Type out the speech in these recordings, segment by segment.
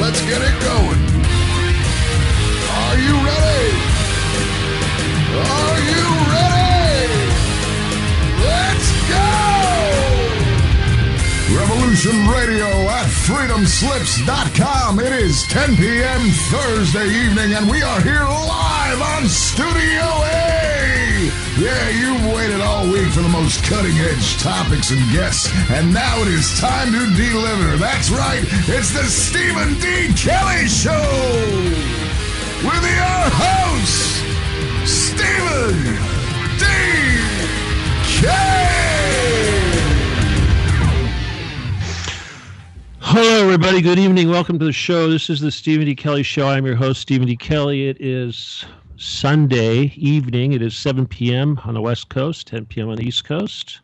let's get it going. Are you ready? Are you ready? Let's go! Revolution Radio at freedomslips.com. It is 10 p.m. Thursday evening, and we are here live on Studio A. Yeah, you've waited all week for the most cutting-edge topics and guests, and now it is time to deliver. That's right, it's the Stephen D. Kelley Show with your host, Stephen D. Kelley. Hello, everybody. Good evening. Welcome to the show. This is the Stephen D. Kelley Show. I'm your host, Stephen D. Kelley. It is Sunday evening. It is 7 p.m. on the West Coast, 10 p.m. on the East Coast.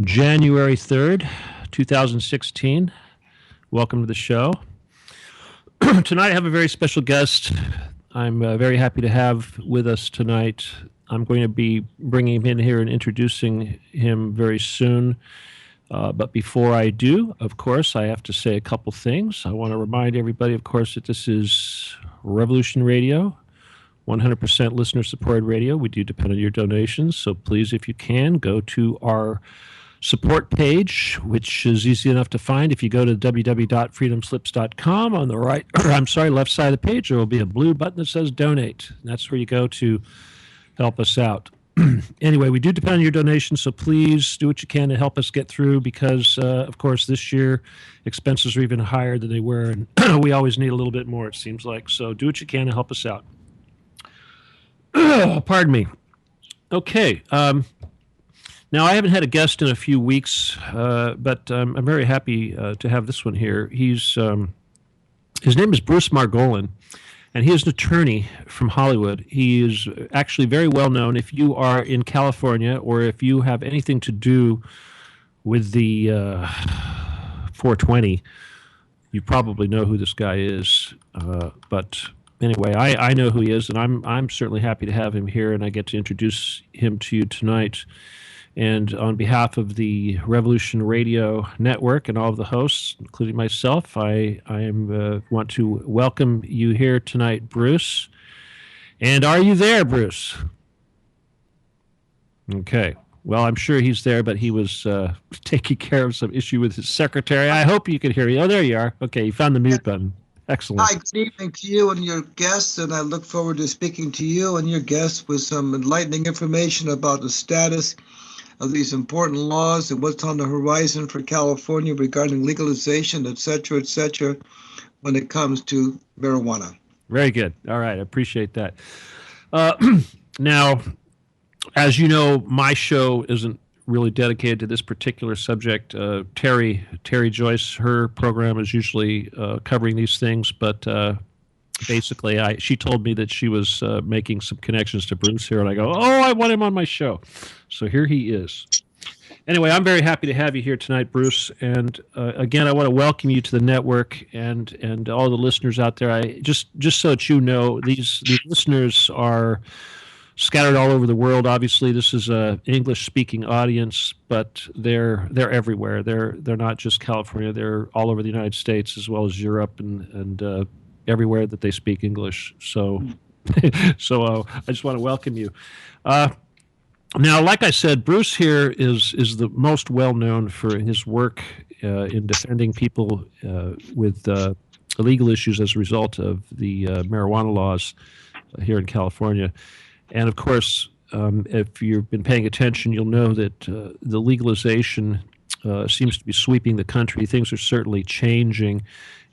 January 3rd, 2016. Welcome to the show. Tonight I have a very special guest. I'm very happy to have with us tonight. I'm going to be bringing him in here and introducing him very soon. But before I do, of course, I have to say a couple things. I want to remind everybody, of course, that this is Revolution Radio, 100% listener-supported radio. We do depend on your donations, so please, if you can, go to our support page, which is easy enough to find. If you go to www.freedomslips.com, on the right, left side of the page, there will be a blue button that says Donate. And that's where you go to help us out. Anyway, we do depend on your donations, so please do what you can to help us get through because, of course, this year expenses are even higher than they were, and we always need a little bit more, it seems like. So do what you can to help us out. Pardon me. Okay. Now, I haven't had a guest in a few weeks, but I'm very happy to have this one here. His name is Bruce Margolin. And he is an attorney from Hollywood. He is actually very well known. If you are in California or if you have anything to do with the 420, you probably know who this guy is. But anyway, I know who he is, and I'm certainly happy to have him here, and I get to introduce him to you tonight. And on behalf of the Revolution Radio Network and all of the hosts, including myself, I want to welcome you here tonight, Bruce. And are you there, Bruce? Okay. Well, I'm sure he's there, but he was taking care of some issue with his secretary. I hope you can hear me. Oh, there you are. Okay, you found the mute button. Excellent. Hi, good evening to you and your guests, and I look forward to speaking to you and your guests with some enlightening information about the status of these important laws and what's on the horizon for California regarding legalization, et cetera, when it comes to marijuana. Very good. All right. I appreciate that. Now, as you know, my show isn't really dedicated to this particular subject. Terry Joyce, her program is usually covering these things, but basically, she told me that she was making some connections to Bruce here, and I go, I want him on my show. So here he is. Anyway, I'm very happy to have you here tonight, Bruce. And again, I want to welcome you to the network and all the listeners out there. Just so that you know, these listeners are scattered all over the world. Obviously, this is an English-speaking audience, but they're everywhere. They're not just California. They're all over the United States as well as Europe and everywhere that they speak English. So I just want to welcome you. Now, like I said, Bruce here is the most well-known for his work in defending people with illegal issues as a result of the marijuana laws here in California. And, of course, if you've been paying attention, you'll know that the legalization seems to be sweeping the country. Things are certainly changing.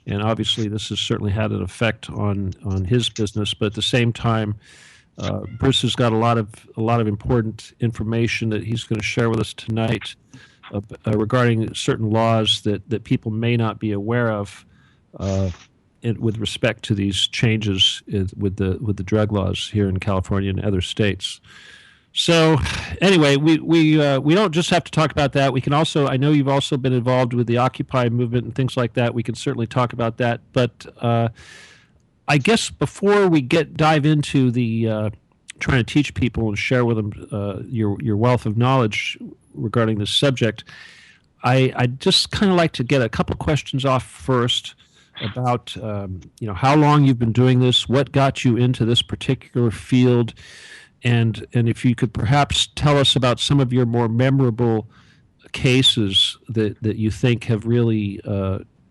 And obviously, this has certainly had an effect on his business. But at the same time, Bruce has got a lot of important information that he's going to share with us tonight regarding certain laws that people may not be aware of with respect to these changes with the drug laws here in California and other states. So anyway, we don't just have to talk about that. We can also, I know you've also been involved with the Occupy movement and things like that. We can certainly talk about that. But I guess before we dive into the trying to teach people and share with them your wealth of knowledge regarding this subject, I just kind of like to get a couple questions off first about how long you've been doing this, what got you into this particular field, and if you could perhaps tell us about some of your more memorable cases that you think have really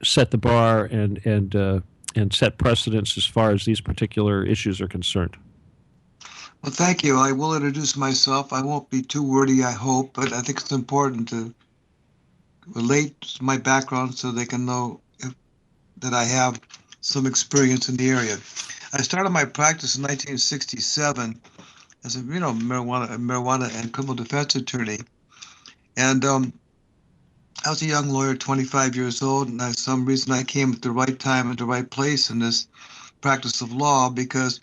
set the bar and set precedents as far as these particular issues are concerned. Well, thank you. I will introduce myself. I won't be too wordy, I hope, but I think it's important to relate my background so they can know that I have some experience in the area. I started my practice in 1967 as a marijuana and criminal defense attorney, and I was a young lawyer, 25 years old, and for some reason I came at the right time at the right place in this practice of law, because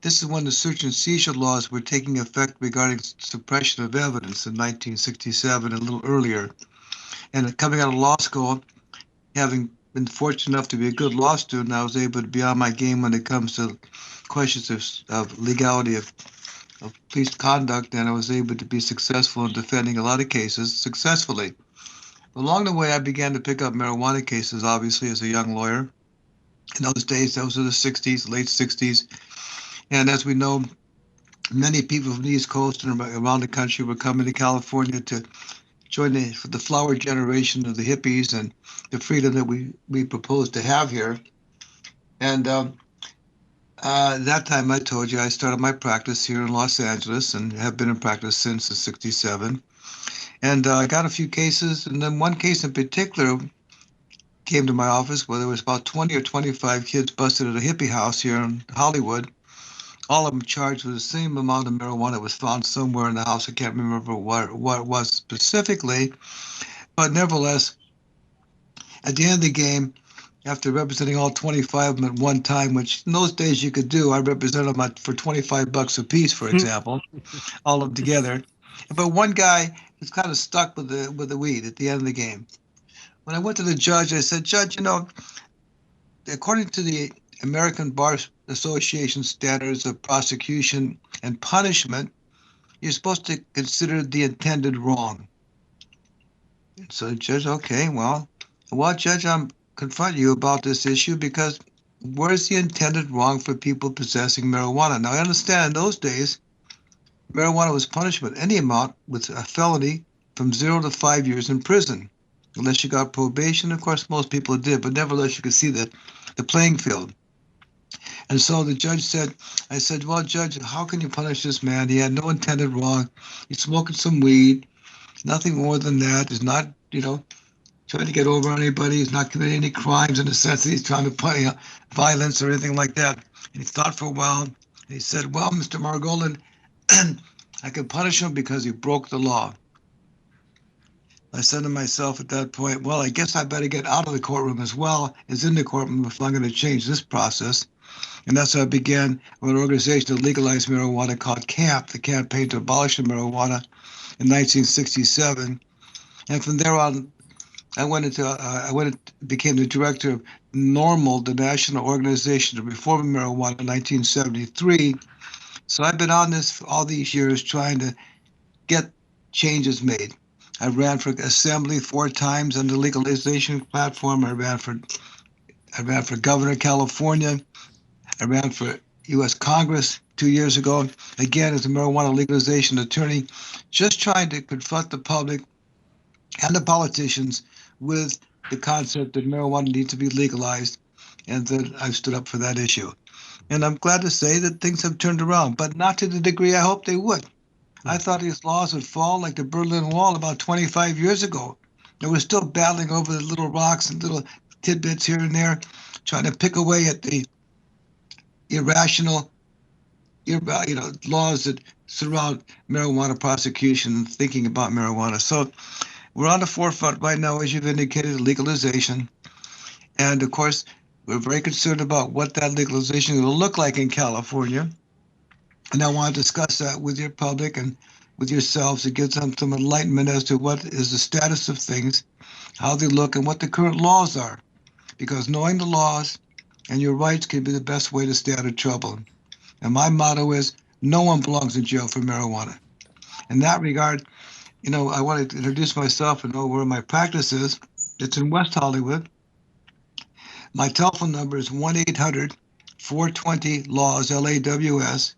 this is when the search and seizure laws were taking effect regarding suppression of evidence in 1967, a little earlier. And coming out of law school, having been fortunate enough to be a good law student, I was able to be on my game when it comes to questions of legality of police conduct, and I was able to be successful in defending a lot of cases successfully. Along the way, I began to pick up marijuana cases, obviously, as a young lawyer. In those days, those were the 60s, late 60s. And as we know, many people from the East Coast and around the country were coming to California to join the flower generation of the hippies and the freedom that we proposed to have here. And that time, I told you, I started my practice here in Los Angeles and have been in practice since '67. And I got a few cases, and then one case in particular came to my office where there was about 20 or 25 kids busted at a hippie house here in Hollywood. All of them charged with the same amount of marijuana that was found somewhere in the house. I can't remember what it was specifically, but nevertheless, at the end of the game, after representing all 25 of them at one time, which in those days you could do, I represented them for $25 a piece, for example, all of them together. But one guy was kind of stuck with the weed at the end of the game. When I went to the judge, I said, Judge, according to the American Bar Association standards of prosecution and punishment, you're supposed to consider the intended wrong. So the judge, okay, well, Judge, I'm confronting you about this issue because where's the intended wrong for people possessing marijuana? Now, I understand in those days, marijuana was punishment, any amount with a felony from 0 to 5 years in prison, unless you got probation. Of course, most people did, but nevertheless, you could see the playing field. And so the judge said, I said, well, Judge, how can you punish this man? He had no intended wrong. He's smoking some weed, nothing more than that. He's not, trying to get over on anybody. He's not committing any crimes in the sense that he's trying to put violence or anything like that. And he thought for a while, and he said, well, Mr. Margolin, I can punish him because he broke the law. I said to myself at that point, well, I guess I better get out of the courtroom as well as in the courtroom if I'm going to change this process. And that's how I began with an organization to legalize marijuana called CAMP, the Campaign to Abolish Marijuana, in 1967. And from there on, became the director of NORML, the National Organization to Reform Marijuana, in 1973. So I've been on this for all these years trying to get changes made. I ran for assembly 4 times on the legalization platform. I ran for governor of California. I ran for U.S. Congress 2 years ago, again as a marijuana legalization attorney, just trying to confront the public and the politicians with the concept that marijuana needs to be legalized, and that I've stood up for that issue. And I'm glad to say that things have turned around, but not to the degree I hoped they would. I thought these laws would fall like the Berlin Wall about 25 years ago. And we're still battling over the little rocks and little tidbits here and there, trying to pick away at the irrational laws that surround marijuana prosecution and thinking about marijuana. So we're on the forefront right now, as you've indicated, legalization. And of course, we're very concerned about what that legalization will look like in California. And I want to discuss that with your public and with yourselves to get some enlightenment as to what is the status of things, how they look, and what the current laws are. Because knowing the laws and your rights can be the best way to stay out of trouble. And my motto is, no one belongs in jail for marijuana. In that regard, I want to introduce myself and know where my practice is. It's in West Hollywood. My telephone number is 1-800-420-LAWS, LAWS,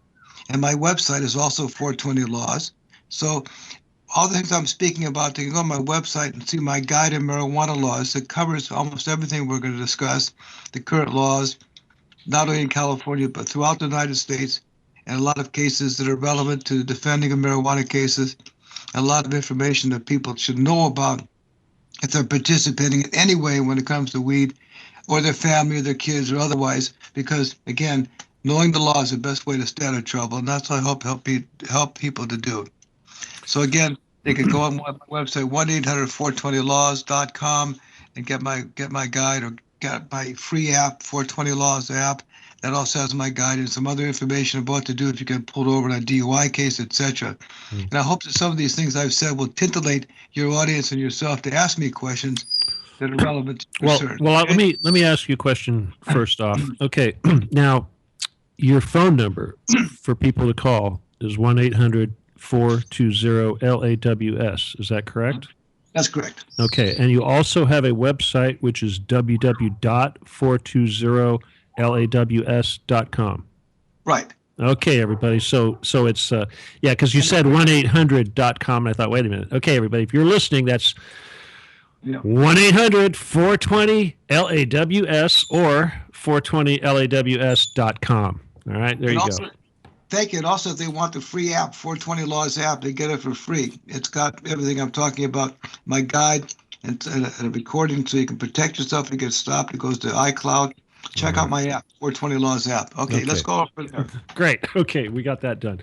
and my website is also 420 Laws. So all the things I'm speaking about, you can go on my website and see my guide in marijuana laws that covers almost everything we're going to discuss, the current laws, not only in California, but throughout the United States, and a lot of cases that are relevant to the defending of marijuana cases, a lot of information that people should know about if they're participating in any way when it comes to weed, or their family or their kids or otherwise, because again, knowing the law is the best way to stay out of trouble, and that's what I help people to do. So again, they can go on my website, 1-800-420-LAWS.com, and get my guide, or get my free app, 420 Laws app. That also has my guide and some other information about what to do if you get pulled over in a DUI case, etc. And I hope that some of these things I've said will titillate your audience and yourself to ask me questions that are relevant to research. Well, okay? let me ask you a question first off. Okay, now your phone number for people to call is 1-800-420-LAWS. Is that correct? That's correct. Okay, and you also have a website which is www.420laws.com. Right. Okay, everybody. So it's because you said 1-800.com, and I thought, wait a minute. Okay, everybody, if you're listening, that's 1-800-420-LAWS or 420laws.com. All right, there you go. Thank you. And also, if they want the free app, 420 Laws app, they get it for free. It's got everything I'm talking about, my guide, and a recording so you can protect yourself if you get stopped. It goes to iCloud. Check out my app, 420 Laws app. Okay, let's go over there. Great. Okay, we got that done.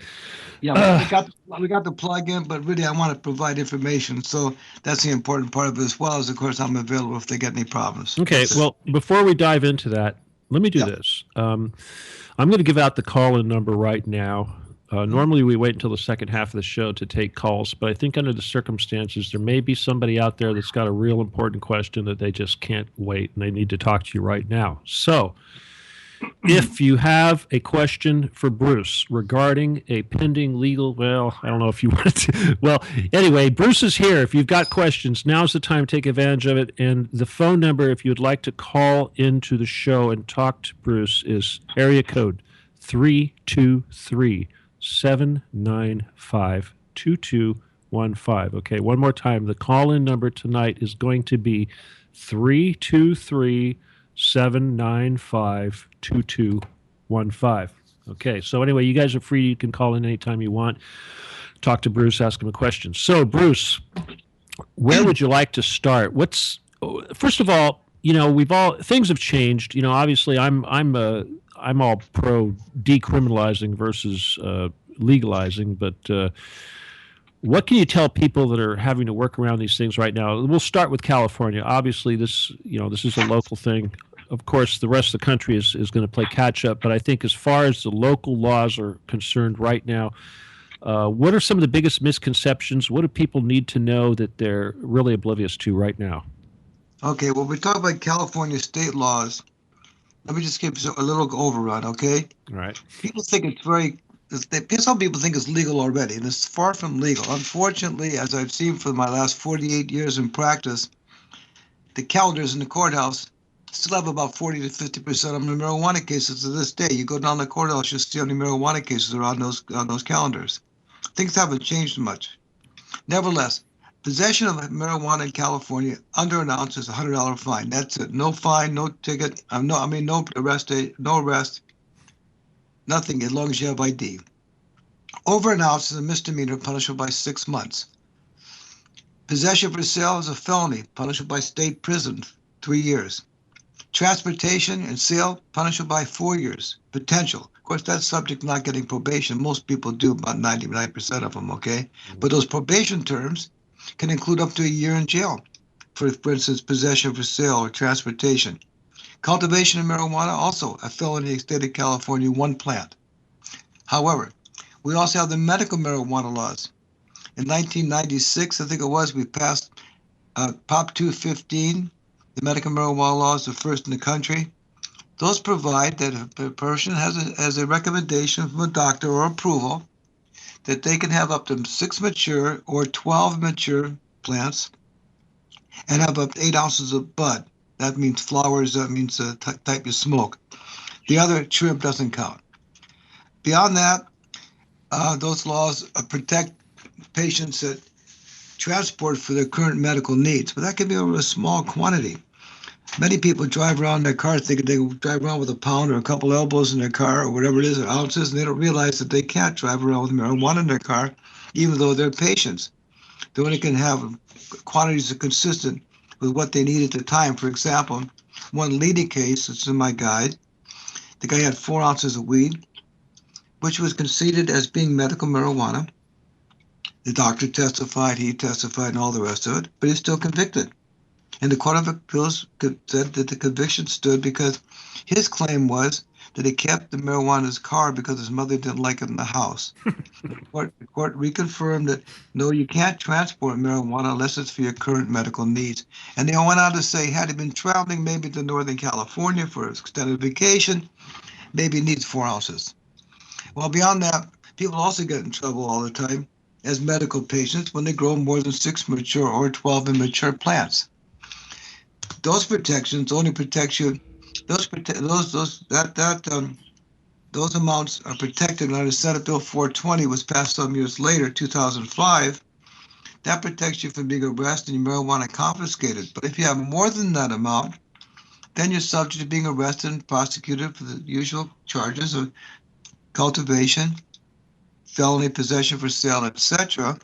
Yeah, we got the plug in, but really I want to provide information. So that's the important part of it, as well as, of course, I'm available if they get any problems. Okay, well, before we dive into that, let me do this. I'm going to give out the call-in number right now. Normally we wait until the second half of the show to take calls, but I think under the circumstances, there may be somebody out there that's got a real important question that they just can't wait, and they need to talk to you right now. So if you have a question for Bruce regarding a pending legal, well, I don't know if you want to. Well, anyway, Bruce is here. If you've got questions, now's the time to take advantage of it. And the phone number, if you'd like to call into the show and talk to Bruce, is area code 323-795-2215. Okay, one more time. The call-in number tonight is going to be 323-795-2215. Okay, so anyway, you guys are free. You can call in anytime you want. Talk to Bruce, ask him a question. So, Bruce, where would you like to start? First of all, things have changed. Obviously, I'm all pro decriminalizing versus legalizing, but what can you tell people that are having to work around these things right now? We'll start with California. Obviously, this is a local thing. Of course, the rest of the country is going to play catch up. But I think as far as the local laws are concerned right now, what are some of the biggest misconceptions? What do people need to know that they're really oblivious to right now? Okay, well, we talk about California state laws. Let me just give you a little overrun, okay? All right. People think some people think it's legal already, and it's far from legal. Unfortunately, as I've seen for my last 48 years in practice, the calendars in the courthouse still have about 40 to 50% of the marijuana cases to this day. You go down the courthouse, you'll see how many marijuana cases are on those calendars. Things haven't changed much. Nevertheless, possession of marijuana in California under an ounce is a $100 fine. That's it. No fine, no ticket. No arrest, nothing, as long as you have ID. Over an ounce is a misdemeanor, punishable by 6 months. Possession for sale is a felony, punishable by state prison, 3 years. Transportation and sale, punishable by 4 years. Potential. Of course, that's subject to not getting probation. Most people do, about 99% of them, okay? But those probation terms can include up to a year in jail for instance, possession for sale or transportation. Cultivation of marijuana, also a felony in the state of California, 1 plant. However, we also have the medical marijuana laws. In 1996, I think it was, we passed Prop 215. The medical marijuana laws are first in the country. Those provide that if a person has a recommendation from a doctor or approval that they can have up to 6 mature or 12 mature plants and have up to 8 ounces of bud. That means flowers. That means the type you smoke. The other, shrimp, doesn't count. Beyond that, those laws protect patients that transport for their current medical needs, but that can be over a small quantity. Many people drive around in their cars thinking they drive around with a pound or a couple elbows in their car or whatever it is, or ounces, and they don't realize that they can't drive around with marijuana in their car, even though they're patients. They only can have quantities that are consistent with what they need at the time. For example, one leading case, it's in my guide, the guy had 4 ounces of weed, which was conceded as being medical marijuana. The doctor testified, he testified, and all the rest of it, but he's still convicted. And the Court of Appeals said that the conviction stood because his claim was that he kept the marijuana in his car because his mother didn't like it in the house. The court reconfirmed that, no, you can't transport marijuana unless it's for your current medical needs. And they went on to say, had he been traveling maybe to Northern California for an extended vacation, maybe he needs 4 ounces. Well, beyond that, people also get in trouble all the time as medical patients when they grow more than 6 mature or 12 immature plants. Those protections only protect you. Those amounts are protected under Senate Bill 420, was passed some years later, 2005. That protects you from being arrested and your marijuana confiscated. But if you have more than that amount, then you're subject to being arrested and prosecuted for the usual charges of cultivation, felony possession for sale, etc.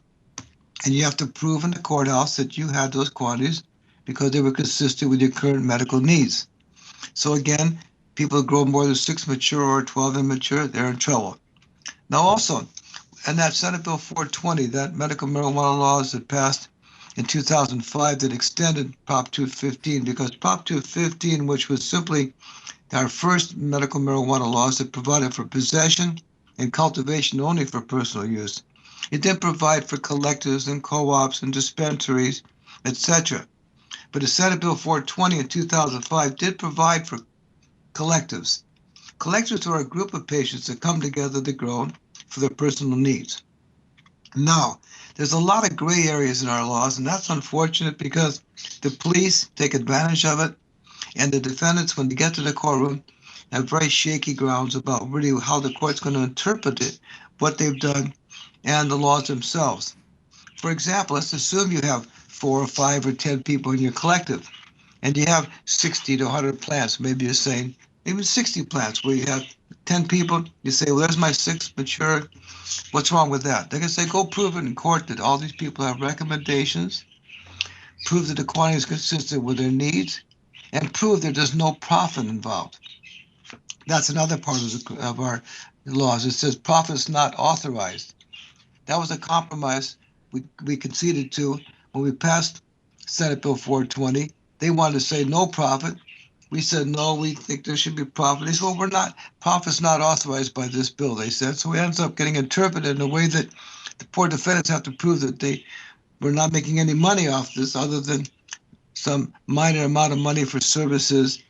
And you have to prove in the courthouse that you had those quantities because they were consistent with your current medical needs. So again, people who grow more than 6 mature or 12 immature, they're in trouble. Now also, and that Senate Bill 420, that medical marijuana laws that passed in 2005 that extended Prop 215, because Prop 215, which was simply our first medical marijuana laws that provided for possession and cultivation only for personal use. It didn't provide for collectives and co-ops and dispensaries, etc. But the Senate Bill 420 in 2005 did provide for collectives. Collectives are a group of patients that come together to grow for their personal needs. Now, there's a lot of gray areas in our laws, and that's unfortunate because the police take advantage of it, and the defendants, when they get to the courtroom, have very shaky grounds about really how the court's going to interpret it, what they've done, and the laws themselves. For example, let's assume you have 4 or 5 or 10 people in your collective, and you have 60 to 100 plants. Maybe you're saying even 60 plants where you have 10 people. You say, well, there's my 6 mature. What's wrong with that? They're going to say, go prove it in court that all these people have recommendations, prove that the quantity is consistent with their needs, and prove that there's no profit involved. That's another part of our laws. It says profit's not authorized. That was a compromise we conceded to when we passed Senate Bill 420. They wanted to say no profit. We said, no, we think there should be profit. They said, well, profit's not authorized by this bill, they said. So it ends up getting interpreted in a way that the poor defendants have to prove that they were not making any money off this other than some minor amount of money for services,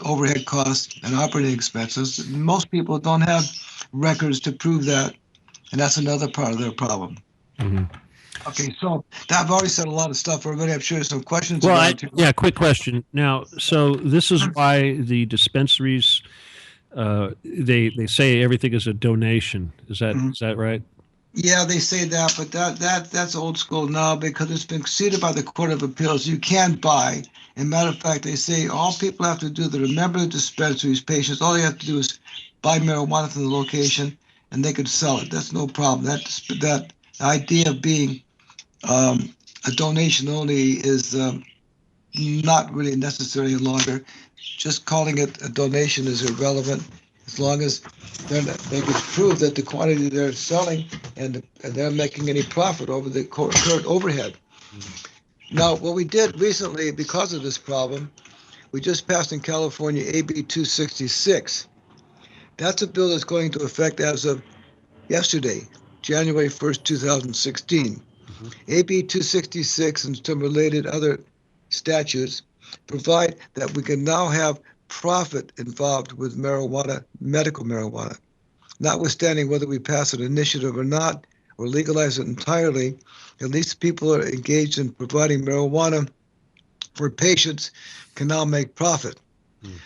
overhead costs, and operating expenses. Most people don't have records to prove that, and that's another part of their problem. Mm-hmm. Okay, so I've already said a lot of stuff already. I'm sure there's some questions. Well, quick question. Now, so this is why the dispensaries, they say everything is a donation. Is that right? Yeah, they say that, but that's old school now because it's been conceded by the Court of Appeals. You can't buy. And matter of fact, they say all people have to do to remember the dispensaries patients. All they have to do is buy marijuana from the location, and they could sell it. That's no problem. That idea of being a donation only is not really necessary any longer. Just calling it a donation is irrelevant as long as they can prove that the quantity they're selling and they're making any profit over the current overhead. Now, what we did recently because of this problem, we just passed in California AB 266. That's a bill that's going into effect as of yesterday, January 1st, 2016. AB 266 and some related other statutes provide that we can now have profit involved with marijuana, medical marijuana. Notwithstanding whether we pass an initiative or not, or legalize it entirely, at least people are engaged in providing marijuana where patients can now make profit.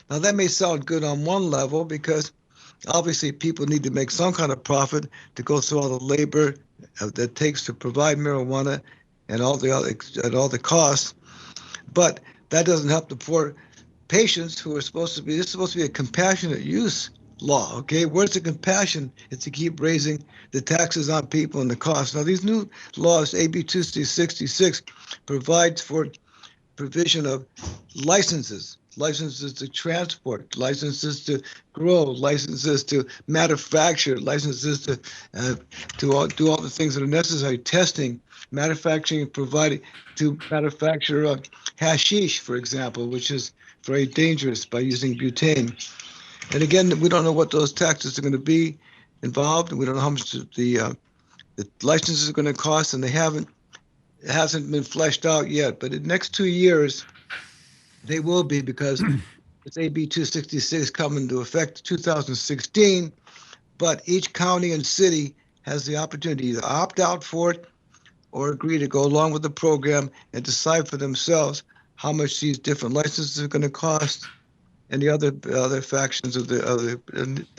Now, that may sound good on one level because obviously people need to make some kind of profit to go through all the labor that it takes to provide marijuana and all the costs. But that doesn't help the poor patients who are supposed to be. This is supposed to be a compassionate use law. Okay, where's the compassion? It's to keep raising the taxes on people and the costs. Now, these new laws, AB 266, provides for provision of licenses to transport, licenses to grow, licenses to manufacture, licenses to do all the things that are necessary, testing, manufacturing, providing to manufacture hashish, for example, which is very dangerous by using butane. And again, we don't know what those taxes are going to be involved, and we don't know how much the licenses are going to cost, and it hasn't been fleshed out yet. But in the next 2 years, they will be, because it's AB 266 coming into effect 2016. But each county and city has the opportunity to opt out for it or agree to go along with the program and decide for themselves how much these different licenses are going to cost, and the other factions of the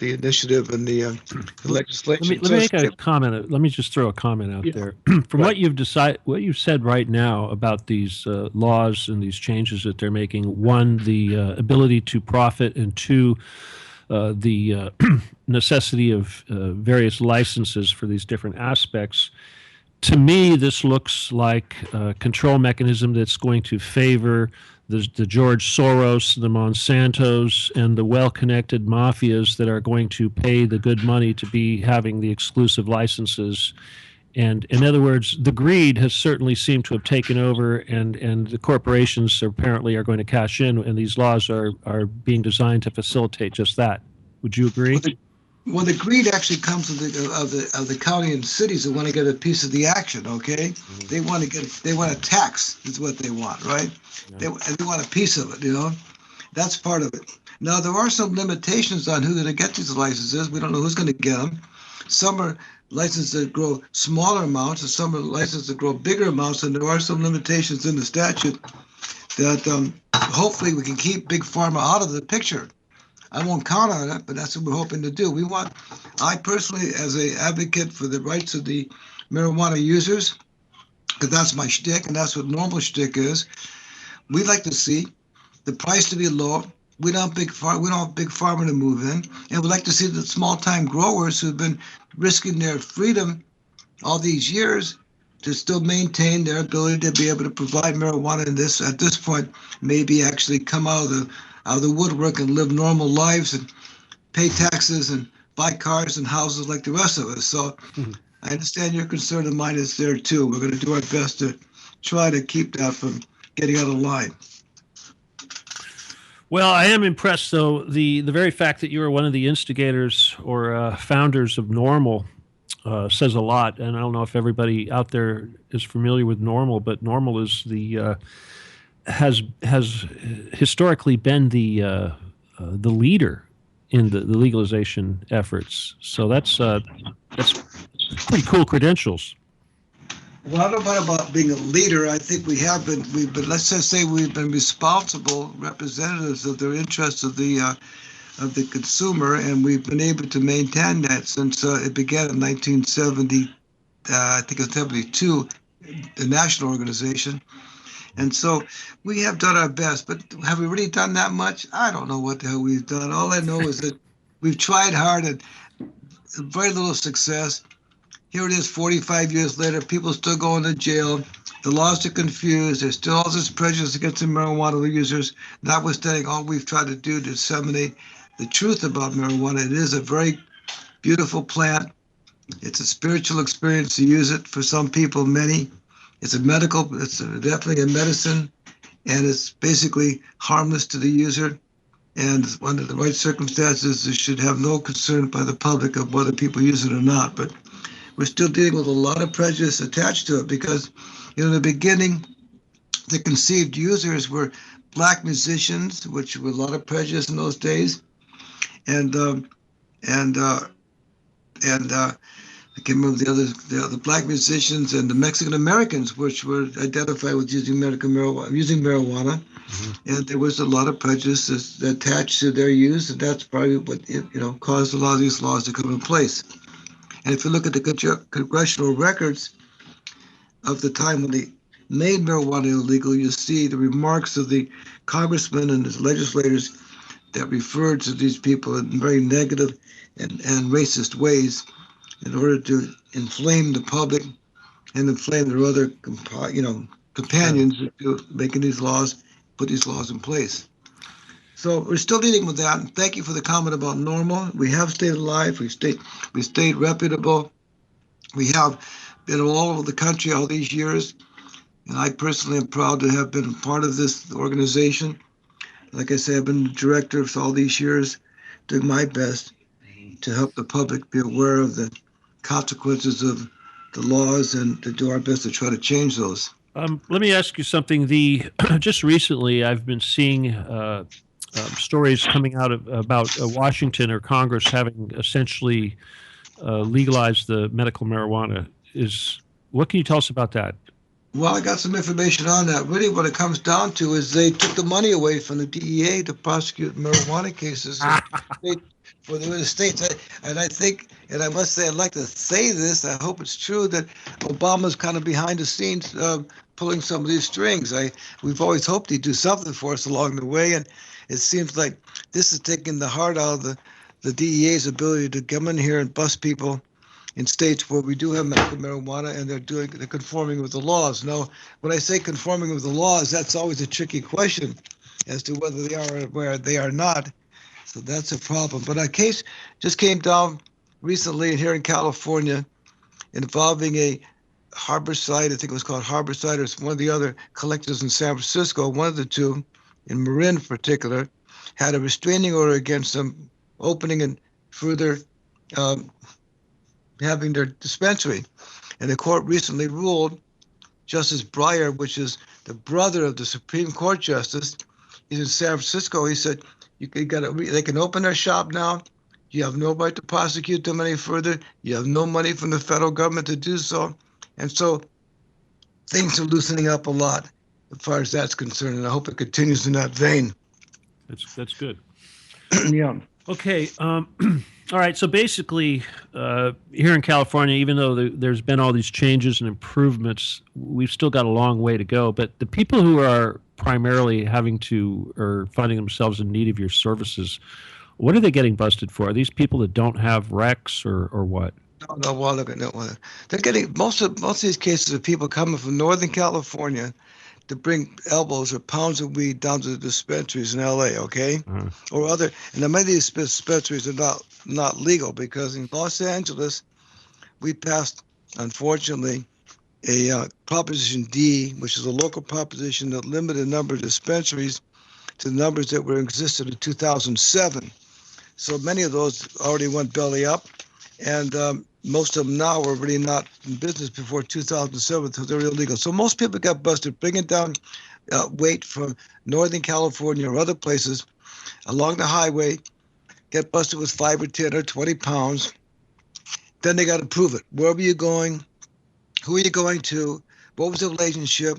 initiative and the legislation. Let me make a comment. Let me just throw a comment out there. From what you've said right now about these laws and these changes that they're making, one, the ability to profit, and two, the necessity of various licenses for these different aspects. To me, this looks like a control mechanism that's going to favor the George Soros, the Monsantos, and the well-connected mafias that are going to pay the good money to be having the exclusive licenses. And in other words, the greed has certainly seemed to have taken over, and the corporations apparently are going to cash in, and these laws are being designed to facilitate just that. Would you agree? Well, the greed actually comes of the county and cities that want to get a piece of the action. Okay, they want a tax is what they want, right? They want a piece of it. That's part of it. Now, there are some limitations on who's going to get these licenses. We don't know who's going to get them. Some are licensed to grow smaller amounts, and some are licensed to grow bigger amounts. And there are some limitations in the statute that hopefully we can keep Big Pharma out of the picture. I won't count on it, but that's what we're hoping to do. I personally, as an advocate for the rights of the marijuana users, because that's my shtick, and that's what normal shtick is, we'd like to see the price to be low. We don't want big pharma to move in, and we'd like to see the small-time growers who've been risking their freedom all these years to still maintain their ability to be able to provide marijuana at this point, maybe actually come out of the woodwork and live normal lives and pay taxes and buy cars and houses like the rest of us. So I understand your concern, and mine is there too. We're going to do our best to try to keep that from getting out of line. Well, I am impressed, though. The very fact that you are one of the instigators or founders of NORML says a lot. And I don't know if everybody out there is familiar with NORML, but NORML is has historically been the leader in the legalization efforts. So that's pretty cool credentials. Well, I don't know about being a leader. I think we have been. Let's just say we've been responsible representatives of the interests of the consumer, and we've been able to maintain that since it began in 1970. I think it's 72, the national organization. And so we have done our best, but have we really done that much? I don't know what the hell we've done. All I know is that we've tried hard and very little success. Here it is 45 years later, people still going to jail. The laws are confused. There's still all this prejudice against the marijuana users, notwithstanding all we've tried to do to disseminate the truth about marijuana. It is a very beautiful plant. It's a spiritual experience to use it for some people, many. It's definitely a medicine, and it's basically harmless to the user. And under the right circumstances, it should have no concern by the public of whether people use it or not. But we're still dealing with a lot of prejudice attached to it because, in the beginning, the conceived users were black musicians, which were a lot of prejudice in those days, and I can't remember the other black musicians and the Mexican Americans, which were identified with using marijuana. Mhm. And there was a lot of prejudice attached to their use, and that's probably what caused a lot of these laws to come in place. And if you look at the congressional records of the time when they made marijuana illegal, you see the remarks of the congressmen and the legislators that referred to these people in very negative and racist ways in order to inflame the public and inflame their other companions to making these laws, put these laws in place. So we're still dealing with that. And thank you for the comment about normal. We have stayed alive. We stayed reputable. We have been all over the country all these years. And I personally am proud to have been a part of this organization. Like I say, I've been the director for all these years, doing my best to help the public be aware of the consequences of the laws and to do our best to try to change those. Let me ask you something. Just recently, I've been seeing stories coming out about Washington or Congress having essentially legalized the medical marijuana. What can you tell us about that? Well, I got some information on that. Really, what it comes down to is they took the money away from the DEA to prosecute marijuana cases for the states. And I think, and I must say, I'd like to say this, I hope it's true, that Obama's kind of behind the scenes pulling some of these strings. We've always hoped he'd do something for us along the way, and it seems like this is taking the heart out of the DEA's ability to come in here and bust people in states where we do have medical marijuana and they're conforming with the laws. Now, when I say conforming with the laws, that's always a tricky question as to whether they are or where they are not. So that's a problem. But a case just came down recently here in California involving a Harborside, I think it was called Harborside, or it's one of the other collectors in San Francisco, one of the two, in Marin in particular, had a restraining order against them opening and further having their dispensary. And the court recently ruled, Justice Breyer, which is the brother of the Supreme Court Justice, he's in San Francisco. He said, they can open their shop now. You have no right to prosecute them any further. You have no money from the federal government to do so. And so things are loosening up a lot as far as that's concerned. And I hope it continues in that vein. That's good. Yeah. Okay. All right. So basically, here in California, even though there's been all these changes and improvements, we've still got a long way to go. But the people who are primarily or finding themselves in need of your services, what are they getting busted for? Are these people that don't have recs or what? No, well, look at that one. They're getting most of these cases of people coming from Northern California to bring elbows or pounds of weed down to the dispensaries in LA, okay? Or other, and many of these dispensaries are not legal because in Los Angeles, we passed, unfortunately, a Proposition D, which is a local proposition that limited the number of dispensaries to the numbers that were existed in 2007. So many of those already went belly up, and most of them now are really not in business before 2007, so they're illegal. So most people got busted bringing down weight from Northern California or other places along the highway, get busted with 5 or 10 or 20 pounds. Then they got to prove it. Where were you going? Who are you going to? What was the relationship?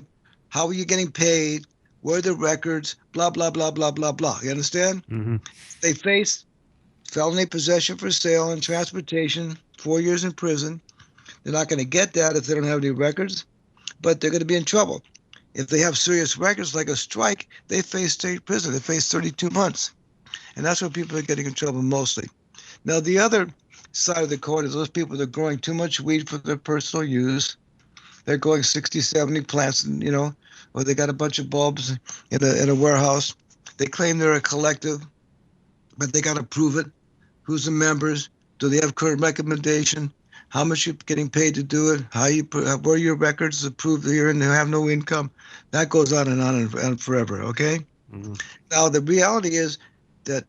How are you getting paid? Where are the records? Blah, blah, blah, blah, blah, blah. You understand? Mm-hmm. They face felony possession for sale and transportation, 4 years in prison. They're not going to get that if they don't have any records, but they're going to be in trouble. If they have serious records like a strike, they face state prison. They face 32 months. And that's where people are getting in trouble mostly. Now, the other side of the coin is those people that are growing too much weed for their personal use. They're growing 60, 70 plants, or they got a bunch of bulbs in a warehouse. They claim they're a collective, but they got to prove it. Who's the members? Do they have current recommendation? How much you're getting paid to do it? Where are your records to prove that you're in and have no income? That goes on and forever, okay? Mm-hmm. Now, the reality is that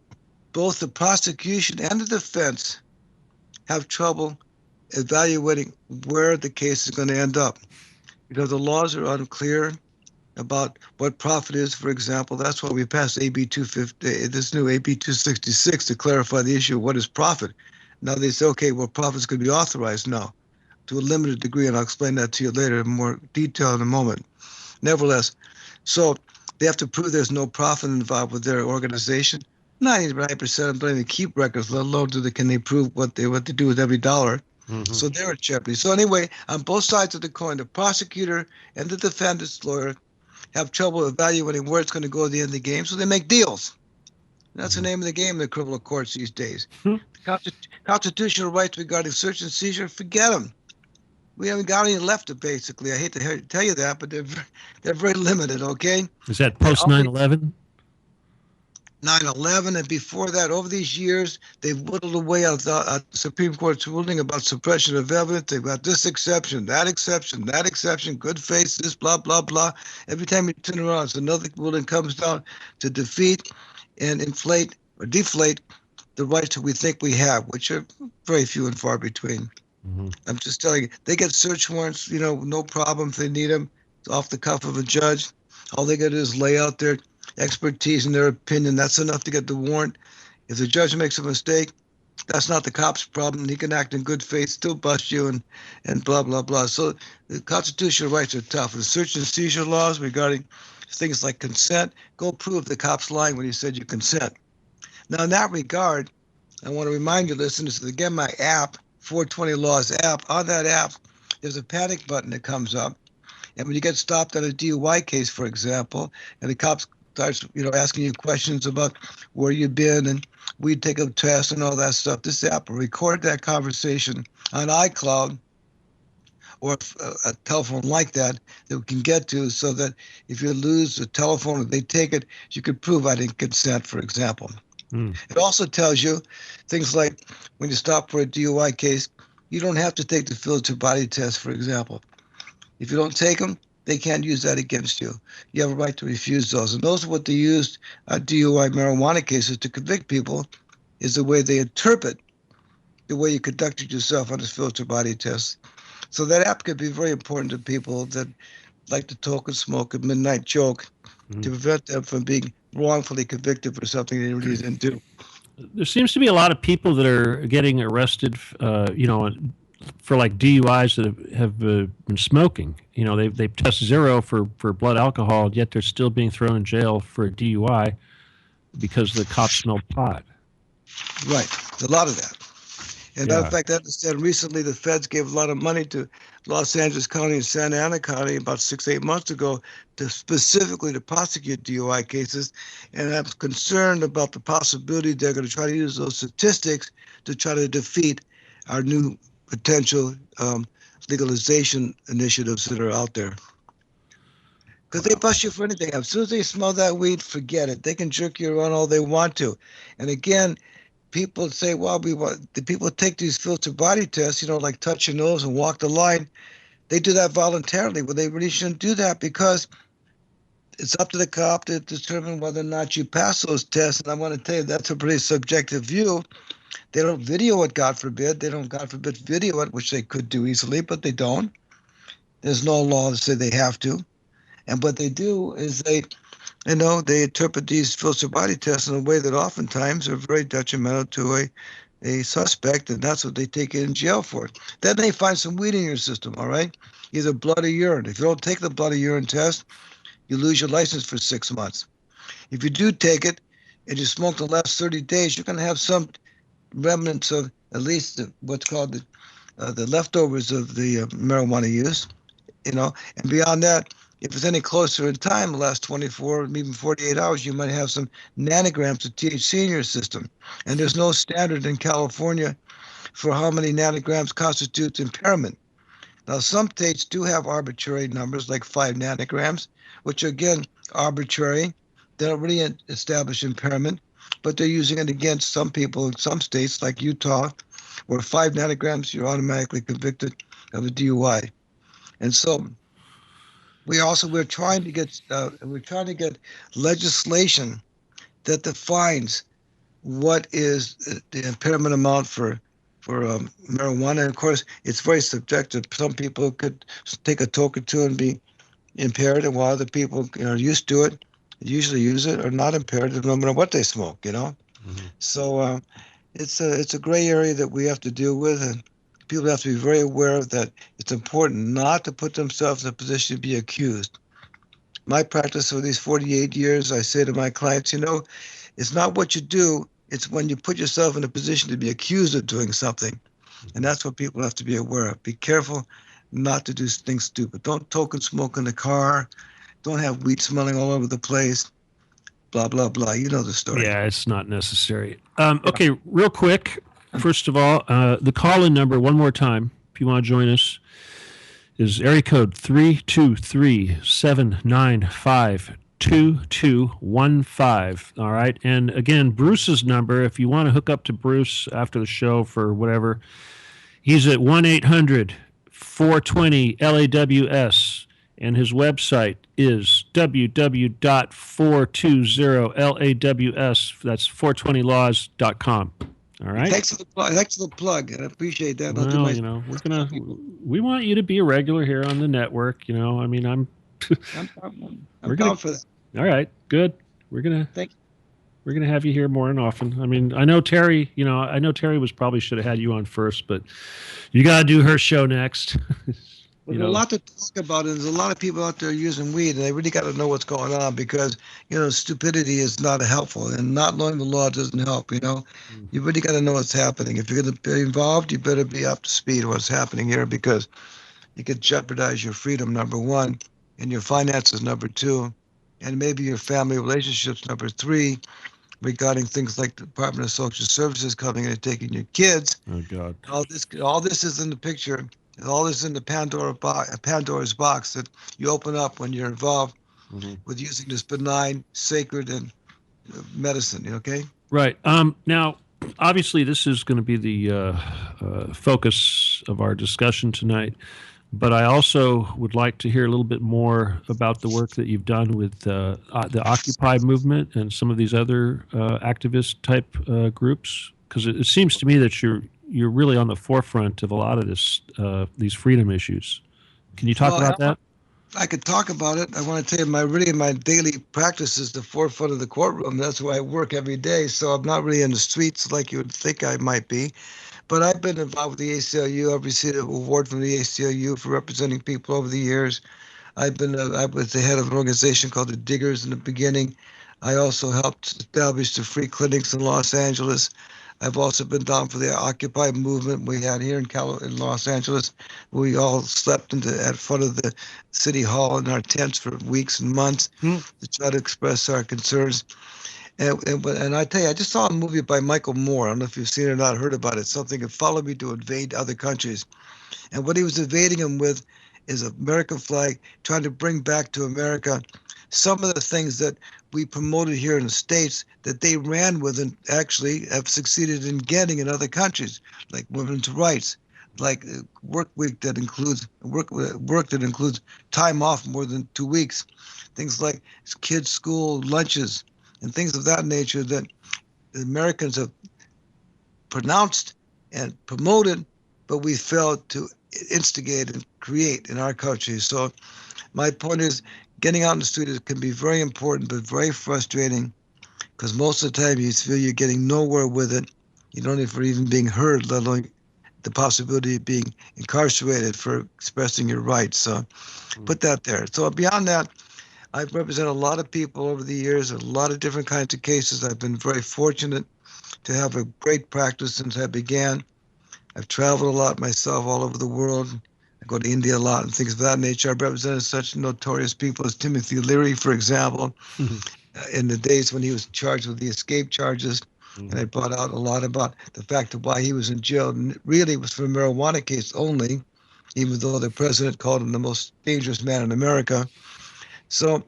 both the prosecution and the defense have trouble evaluating where the case is going to end up because the laws are unclear about what profit is, for example. That's why we passed AB 250, this new AB 266 to clarify the issue of what is profit. Now they say, okay, well, profits could be authorized now to a limited degree, and I'll explain that to you later in more detail in a moment. Nevertheless, so they have to prove there's no profit involved with their organization. 99% of them don't even keep records, let alone can they prove what they do with every dollar. Mm-hmm. So they're at jeopardy. So anyway, on both sides of the coin, the prosecutor and the defendant's lawyer have trouble evaluating where it's going to go at the end of the game, so they make deals. That's the name of the game in the criminal courts these days. Constitutional rights regarding search and seizure, forget them. We haven't got any left, basically. I hate to tell you that, but they're very limited, okay? Is that post 9/11? 9/11, and before that, over these years, they've whittled away at the Supreme Court's ruling about suppression of evidence. They've got this exception, that exception, good faith, this, blah, blah, blah. Every time you turn around, so another ruling comes down to defeat and inflate or deflate the rights that we think we have, which are very few and far between. Mm-hmm. I'm just telling you, they get search warrants, no problem if they need them. It's off the cuff of a judge. All they got to do is lay out their expertise and their opinion. That's enough to get the warrant. If the judge makes a mistake, that's not the cop's problem. He can act in good faith, still bust you, and blah, blah, blah. So the constitutional rights are tough. The search and seizure laws regarding things like consent, go prove the cop's lying when he said you consent. Now, in that regard, I want to remind you, listeners, that again, my app, 420 Laws app, on that app, there's a panic button that comes up. And when you get stopped on a DUI case, for example, and the cops starts, asking you questions about where you've been and we'd take a test and all that stuff, this app will record that conversation on iCloud or a telephone like that we can get to, so that if you lose the telephone or they take it, you could prove I didn't consent, for example. It also tells you things like when you stop for a DUI case, you don't have to take the filter body test, for example. If you don't take them, they can't use that against you. You have a right to refuse those. And those are what they used on DUI marijuana cases to convict people, is the way they interpret the way you conducted yourself on this filter body test. So that app could be very important to people that like to talk and smoke a midnight joke to prevent them from being wrongfully convicted for something they really didn't do. There seems to be a lot of people that are getting arrested, for like DUIs that have been smoking. They've tested zero for blood alcohol, yet they're still being thrown in jail for a DUI because the cops smelled pot. Right. There's a lot of that. And matter of fact, I understand recently the feds gave a lot of money to Los Angeles County and Santa Ana County about 6-8 months ago specifically to prosecute DUI cases. And I'm concerned about the possibility they're going to try to use those statistics to try to defeat our new potential legalization initiatives that are out there. Because they bust you for anything. As soon as they smell that weed, forget it. They can jerk you around all they want to. And again, people say, well, the people take these filter body tests, like touch your nose and walk the line. They do that voluntarily. Well, they really shouldn't do that, because it's up to the cop to determine whether or not you pass those tests. And I want to tell you, that's a pretty subjective view. They don't video it, God forbid. They don't, God forbid, video it, which they could do easily, but they don't. There's no law that say they have to. And what they do is they interpret these filter body tests in a way that oftentimes are very detrimental to a suspect, and that's what they take you in jail for. Then they find some weed in your system, all right? Either blood or urine. If you don't take the blood or urine test, you lose your license for 6 months. If you do take it and you smoke the last 30 days, you're going to have some remnants of at least what's called the leftovers of the marijuana use, and beyond that, if it's any closer in time, the last 24, even 48 hours, you might have some nanograms of THC in your system. And there's no standard in California for how many nanograms constitutes impairment. Now, some states do have arbitrary numbers, like 5 nanograms, which are, again, arbitrary. They don't really establish impairment, but they're using it against some people in some states, like Utah, where 5 nanograms, you're automatically convicted of a DUI. And so we're trying to get legislation that defines what is the impairment amount for marijuana. And of course, it's very subjective. Some people could take a toke or two and be impaired, and while other people are used to it, usually use it, are not impaired no matter what they smoke. So it's a gray area that we have to deal with, and people have to be very aware of that. It's important not to put themselves in a position to be accused. My practice for these 48 years, I say to my clients, it's not what you do, it's when you put yourself in a position to be accused of doing something. And that's what people have to be aware of. Be careful not to do things stupid. Don't toke and smoke in the car. Don't have weed smelling all over the place. Blah, blah, blah. You know the story. Yeah, it's not necessary. Okay, real quick. First of all, the call-in number, one more time, if you want to join us, is area code 323-795-2215. All right. And again, Bruce's number, if you want to hook up to Bruce after the show for whatever, he's at 1-800-420-LAWS. And his website is www.420LAWS. That's 420laws.com. All right. Thanks for the plug. I appreciate that. Well, we want you to be a regular here on the network. I mean, I'm down for that. All right, good. We're gonna have you here more and often. I mean, I know Terry was probably should have had you on first, but you got to do her show next. There's a lot to talk about, and there's a lot of people out there using weed, and they really got to know what's going on because, stupidity is not helpful, and not knowing the law doesn't help, You really got to know what's happening. If you're going to be involved, you better be up to speed what's happening here because you could jeopardize your freedom, number one, and your finances, number two, and maybe your family relationships, number three, regarding things like the Department of Social Services coming in and taking your kids. Oh, God. All this is in the picture. All this in the Pandora's box that you open up when you're involved with using this benign, sacred, and medicine. Okay. Right. Now, obviously, this is going to be the focus of our discussion tonight. But I also would like to hear a little bit more about the work that you've done with the Occupy movement and some of these other activist type groups, because it seems to me that you're really on the forefront of a lot of these freedom issues. Can you talk about that? I could talk about it. I want to tell you, my daily practice is the forefront of the courtroom. That's where I work every day. So I'm not really in the streets like you would think I might be. But I've been involved with the ACLU. I've received an award from the ACLU for representing people over the years. I was the head of an organization called the Diggers in the beginning. I also helped establish the free clinics in Los Angeles. I've also been down for the Occupy movement we had here in Los Angeles. We all slept at front of the city hall in our tents for weeks and months to try to express our concerns. And I tell you, I just saw a movie by Michael Moore. I don't know if you've seen it or not, heard about it. Something that followed me to invade other countries. And what he was invading them with is an American flag, trying to bring back to America some of the things that we promoted here in the States that they ran with and actually have succeeded in getting in other countries, like women's rights, like work that includes time off more than 2 weeks, things like kids' school lunches, and things of that nature that the Americans have pronounced and promoted, but we failed to instigate and create in our country. So my point is, getting out in the street can be very important, but very frustrating, because most of the time you feel you're getting nowhere with it. You don't even being heard, let alone the possibility of being incarcerated for expressing your rights. So put that there. So beyond that, I've represented a lot of people over the years, a lot of different kinds of cases. I've been very fortunate to have a great practice since I began. I've traveled a lot myself all over the world. I go to India a lot and things of that nature. I've represented such notorious people as Timothy Leary, for example, in the days when he was charged with the escape charges. And I brought out a lot about the fact of why he was in jail. And really, it was for a marijuana case only, even though the president called him the most dangerous man in America. So,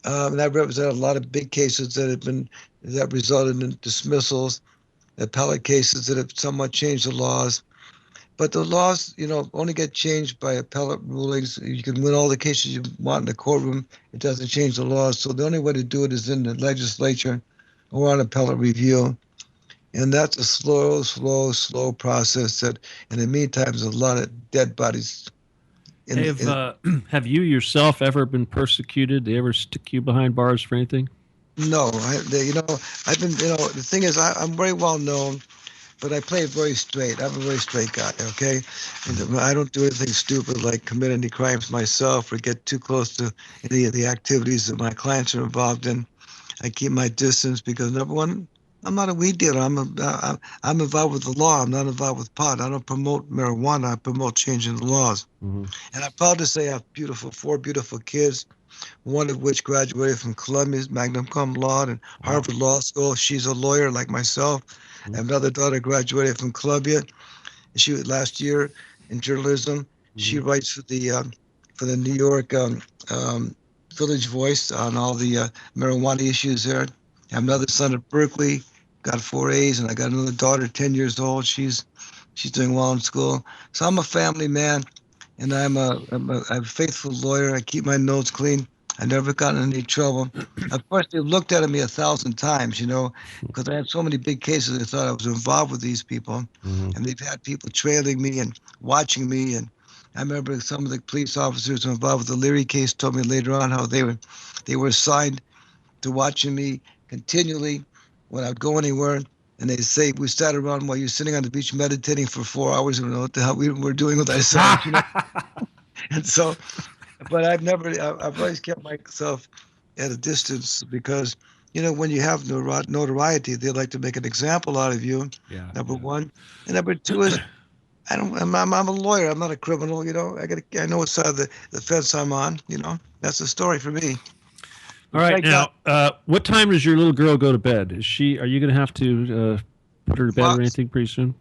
and I've represented a lot of big cases that resulted in dismissals, appellate cases that have somewhat changed the laws. But the laws, only get changed by appellate rulings. You can win all the cases you want in the courtroom. It doesn't change the laws. So the only way to do it is in the legislature or on appellate review. And that's a slow process that, in the meantime, there's a lot of dead bodies. Have you yourself ever been persecuted? Did they ever stick you behind bars for anything? No. I've been, the thing is, I'm very well known but I play it very straight. I'm a very straight guy, okay? And I don't do anything stupid like commit any crimes myself or get too close to any of the activities that my clients are involved in. I keep my distance because, number one, I'm not a weed dealer. I'm involved with the law. I'm not involved with pot. I don't promote marijuana. I promote changing the laws. Mm-hmm. And I'm proud to say I have four beautiful kids, one of which graduated from Columbia's magna cum laude and Harvard Law School. She's a lawyer like myself. Mm-hmm. Another daughter graduated from Columbia. She was last year in journalism. Mm-hmm. She writes for the New York Village Voice on all the marijuana issues there. I have another son at Berkeley, got 4 A's, and I got another daughter, 10 years old. She's doing well in school. So I'm a family man, and I'm a faithful lawyer. I keep my notes clean. I never got in any trouble. Of course, they've looked at me 1,000 times, because I had so many big cases. They thought I was involved with these people, and they've had people trailing me and watching me. And I remember some of the police officers involved with the Leary case told me later on how they were assigned to watching me continually when I would go anywhere. And they'd say, we sat around while you're sitting on the beach meditating for 4 hours. And we don't know what the hell we were doing with ourselves. And so, but I've always kept myself at a distance because, when you have notoriety, they like to make an example out of you. Yeah. Number one. And number two is, I'm a lawyer. I'm not a criminal. I know what side of the fence I'm on. That's the story for me. All right. Now, what time does your little girl go to bed? Are you going to have to put her to bed or anything pretty soon?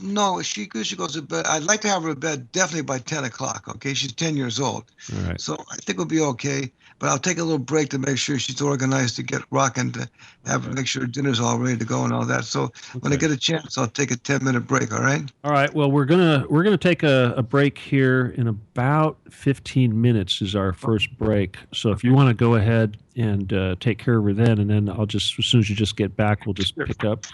No, she goes to bed. I'd like to have her to bed definitely by 10 o'clock. Okay. She's 10 years old. All right. So I think we'll be okay. But I'll take a little break to make sure she's organized to get rocking, to make sure dinner's all ready to go and all that. So when I get a chance, I'll take a 10-minute break. All right. All right. Well, we're gonna take a break here in about 15 minutes is our first break. So if you want to go ahead and take care of her then, and then I'll just, as soon as you just get back, we'll just pick up.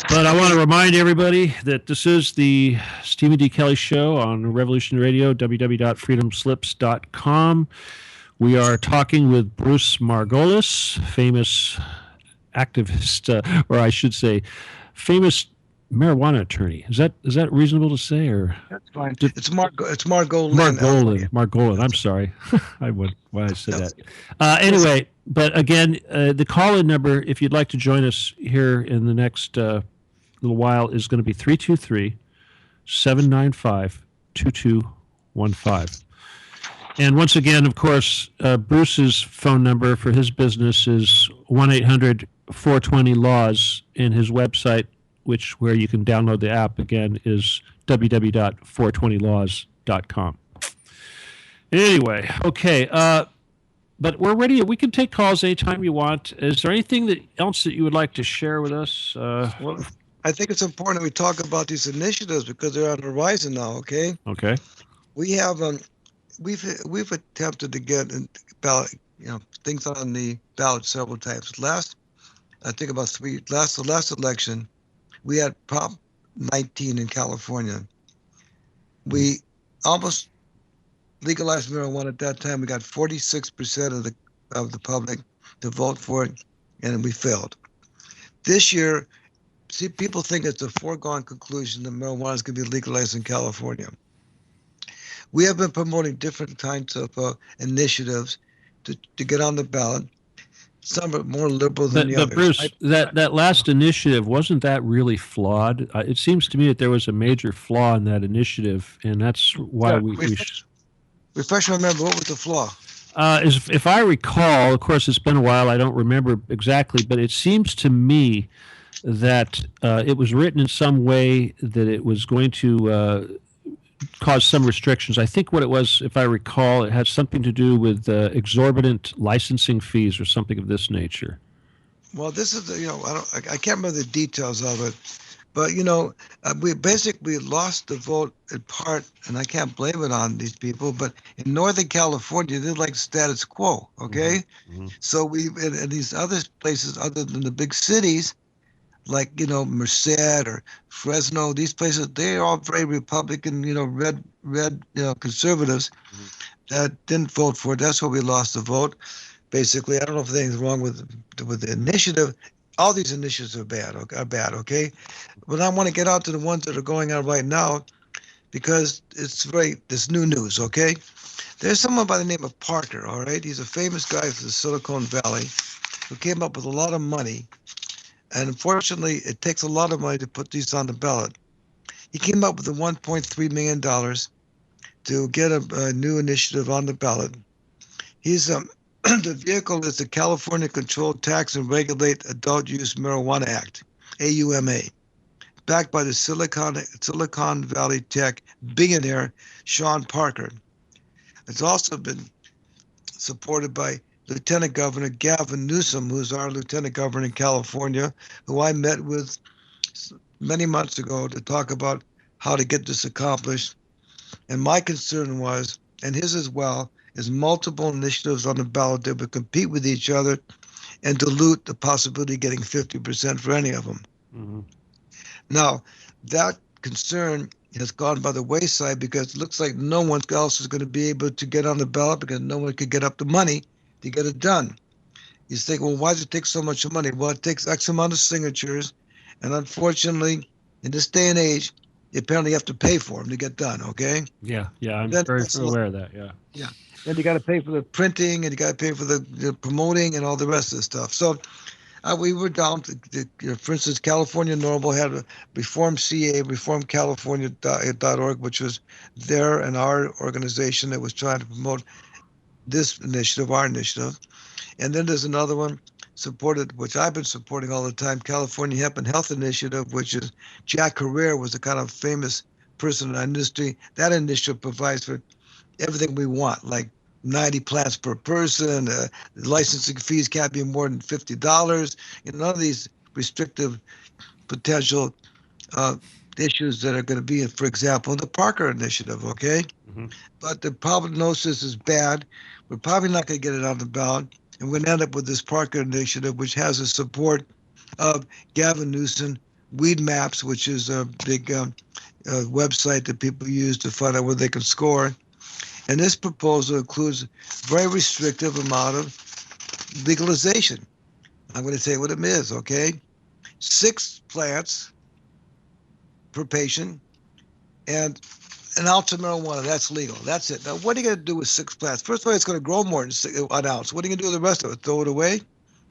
But I want to remind everybody that this is the Stephen D. Kelley Show on Revolution Radio, www.freedomslips.com. We are talking with Bruce Margolis, famous activist, or I should say, famous marijuana attorney. Is that reasonable to say, or that's fine? It's Margolin. Margolin. I'm sorry. Why I said that. Anyway, but again, the call-in number, if you'd like to join us here in the next little while, is going to be 323-795-2215. And once again, of course, Bruce's phone number for his business is 1-800-420-LAWS, and his website, where you can download the app again, is www.420laws.com. Anyway, okay, but we're ready. We can take calls anytime you want. Is there anything else that you would like to share with us? Well, I think it's important that we talk about these initiatives because they're on the horizon now. Okay. Okay. We have we've attempted to get ballot, things on the ballot several times. The last election, we had Prop 19 in California. We almost legalized marijuana at that time. We got 46% of the public to vote for it, and we failed. This year, people think it's a foregone conclusion that marijuana is going to be legalized in California. We have been promoting different kinds of initiatives to get on the ballot. Some are more liberal than the others. But Bruce, that last initiative, wasn't that really flawed? It seems to me that there was a major flaw in that initiative, and that's why refresh my memory. What was the flaw? If I recall, of course, it's been a while. I don't remember exactly, but it seems to me that it was written in some way that it was going to cause some restrictions. I think what it was, if I recall, it had something to do with exorbitant licensing fees or something of this nature. Well, this is I can't remember the details of it, but we basically lost the vote in part, and I can't blame it on these people. But in Northern California, they like status quo. Okay, so we in these other places other than the big cities, like Merced or Fresno, these places, they're all very Republican, red conservatives that didn't vote for it. That's why we lost the vote. Basically, I don't know if anything's wrong with the initiative. all these initiatives are bad, okay? But I want to get out to the ones that are going on right now because it's new news, okay? There's someone by the name of Parker, all right? He's a famous guy from the Silicon Valley who came up with a lot of money. And unfortunately, it takes a lot of money to put these on the ballot. He came up with the $1.3 million to get a new initiative on the ballot. He's the vehicle is the California Controlled Tax and Regulate Adult Use Marijuana Act, AUMA, backed by the Silicon Valley tech billionaire Sean Parker. It's also been supported by Lieutenant Governor Gavin Newsom, who's our Lieutenant Governor in California, who I met with many months ago to talk about how to get this accomplished. And my concern was, and his as well, is multiple initiatives on the ballot that would compete with each other and dilute the possibility of getting 50% for any of them. Mm-hmm. Now, that concern has gone by the wayside because it looks like no one else is going to be able to get on the ballot because no one could get up the money to get it done. You think, well, why does it take so much money? Well, it takes X amount of signatures, and unfortunately, in this day and age, you apparently have to pay for them to get done, okay? Yeah, I'm Then very also- aware of that, yeah. Yeah. Then you got to pay for the printing, and you got to pay for the promoting and all the rest of the stuff. So we were down to, for instance, California Normal had a Reform CA, reformcalifornia.org, which was their and our organization that was trying to promote this initiative, our initiative. And then there's another one supported, which I've been supporting all the time, California Hemp and Health Initiative, which is Jack Herrera was a kind of famous person in our industry. That initiative provides for everything we want, like 90 plants per person, the licensing fees can't be more than $50. None of these restrictive potential issues that are going to be, for example, the Parker Initiative, okay? Mm-hmm. But the prognosis is bad. We're probably not going to get it on the ballot. And we're going to end up with this Parker Initiative, which has the support of Gavin Newsom, Weed Maps, which is a big website that people use to find out where they can score. And this proposal includes a very restrictive amount of legalization. I'm going to tell you what it is, okay? 6 plants per patient and an ounce of marijuana. That's legal. That's it. Now, what are you going to do with 6 plants? First of all, it's going to grow more than an ounce. What are you going to do with the rest of it? Throw it away?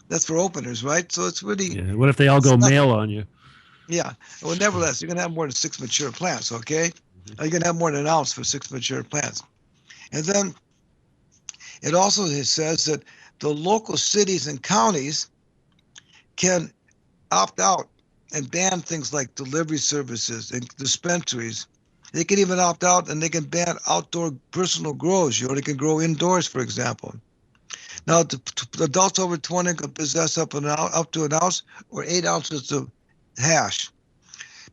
That's for openers, right? So it's really... Yeah. What if they all go male on you? Yeah. Well, nevertheless, you're going to have more than 6 mature plants, okay? Mm-hmm. You're going to have more than an ounce for 6 mature plants. And then it also says that the local cities and counties can opt out and ban things like delivery services and dispensaries. They can even opt out and they can ban outdoor personal grows. They can grow indoors, for example. Now, the adults over 20 can possess up to an ounce or 8 ounces of hash.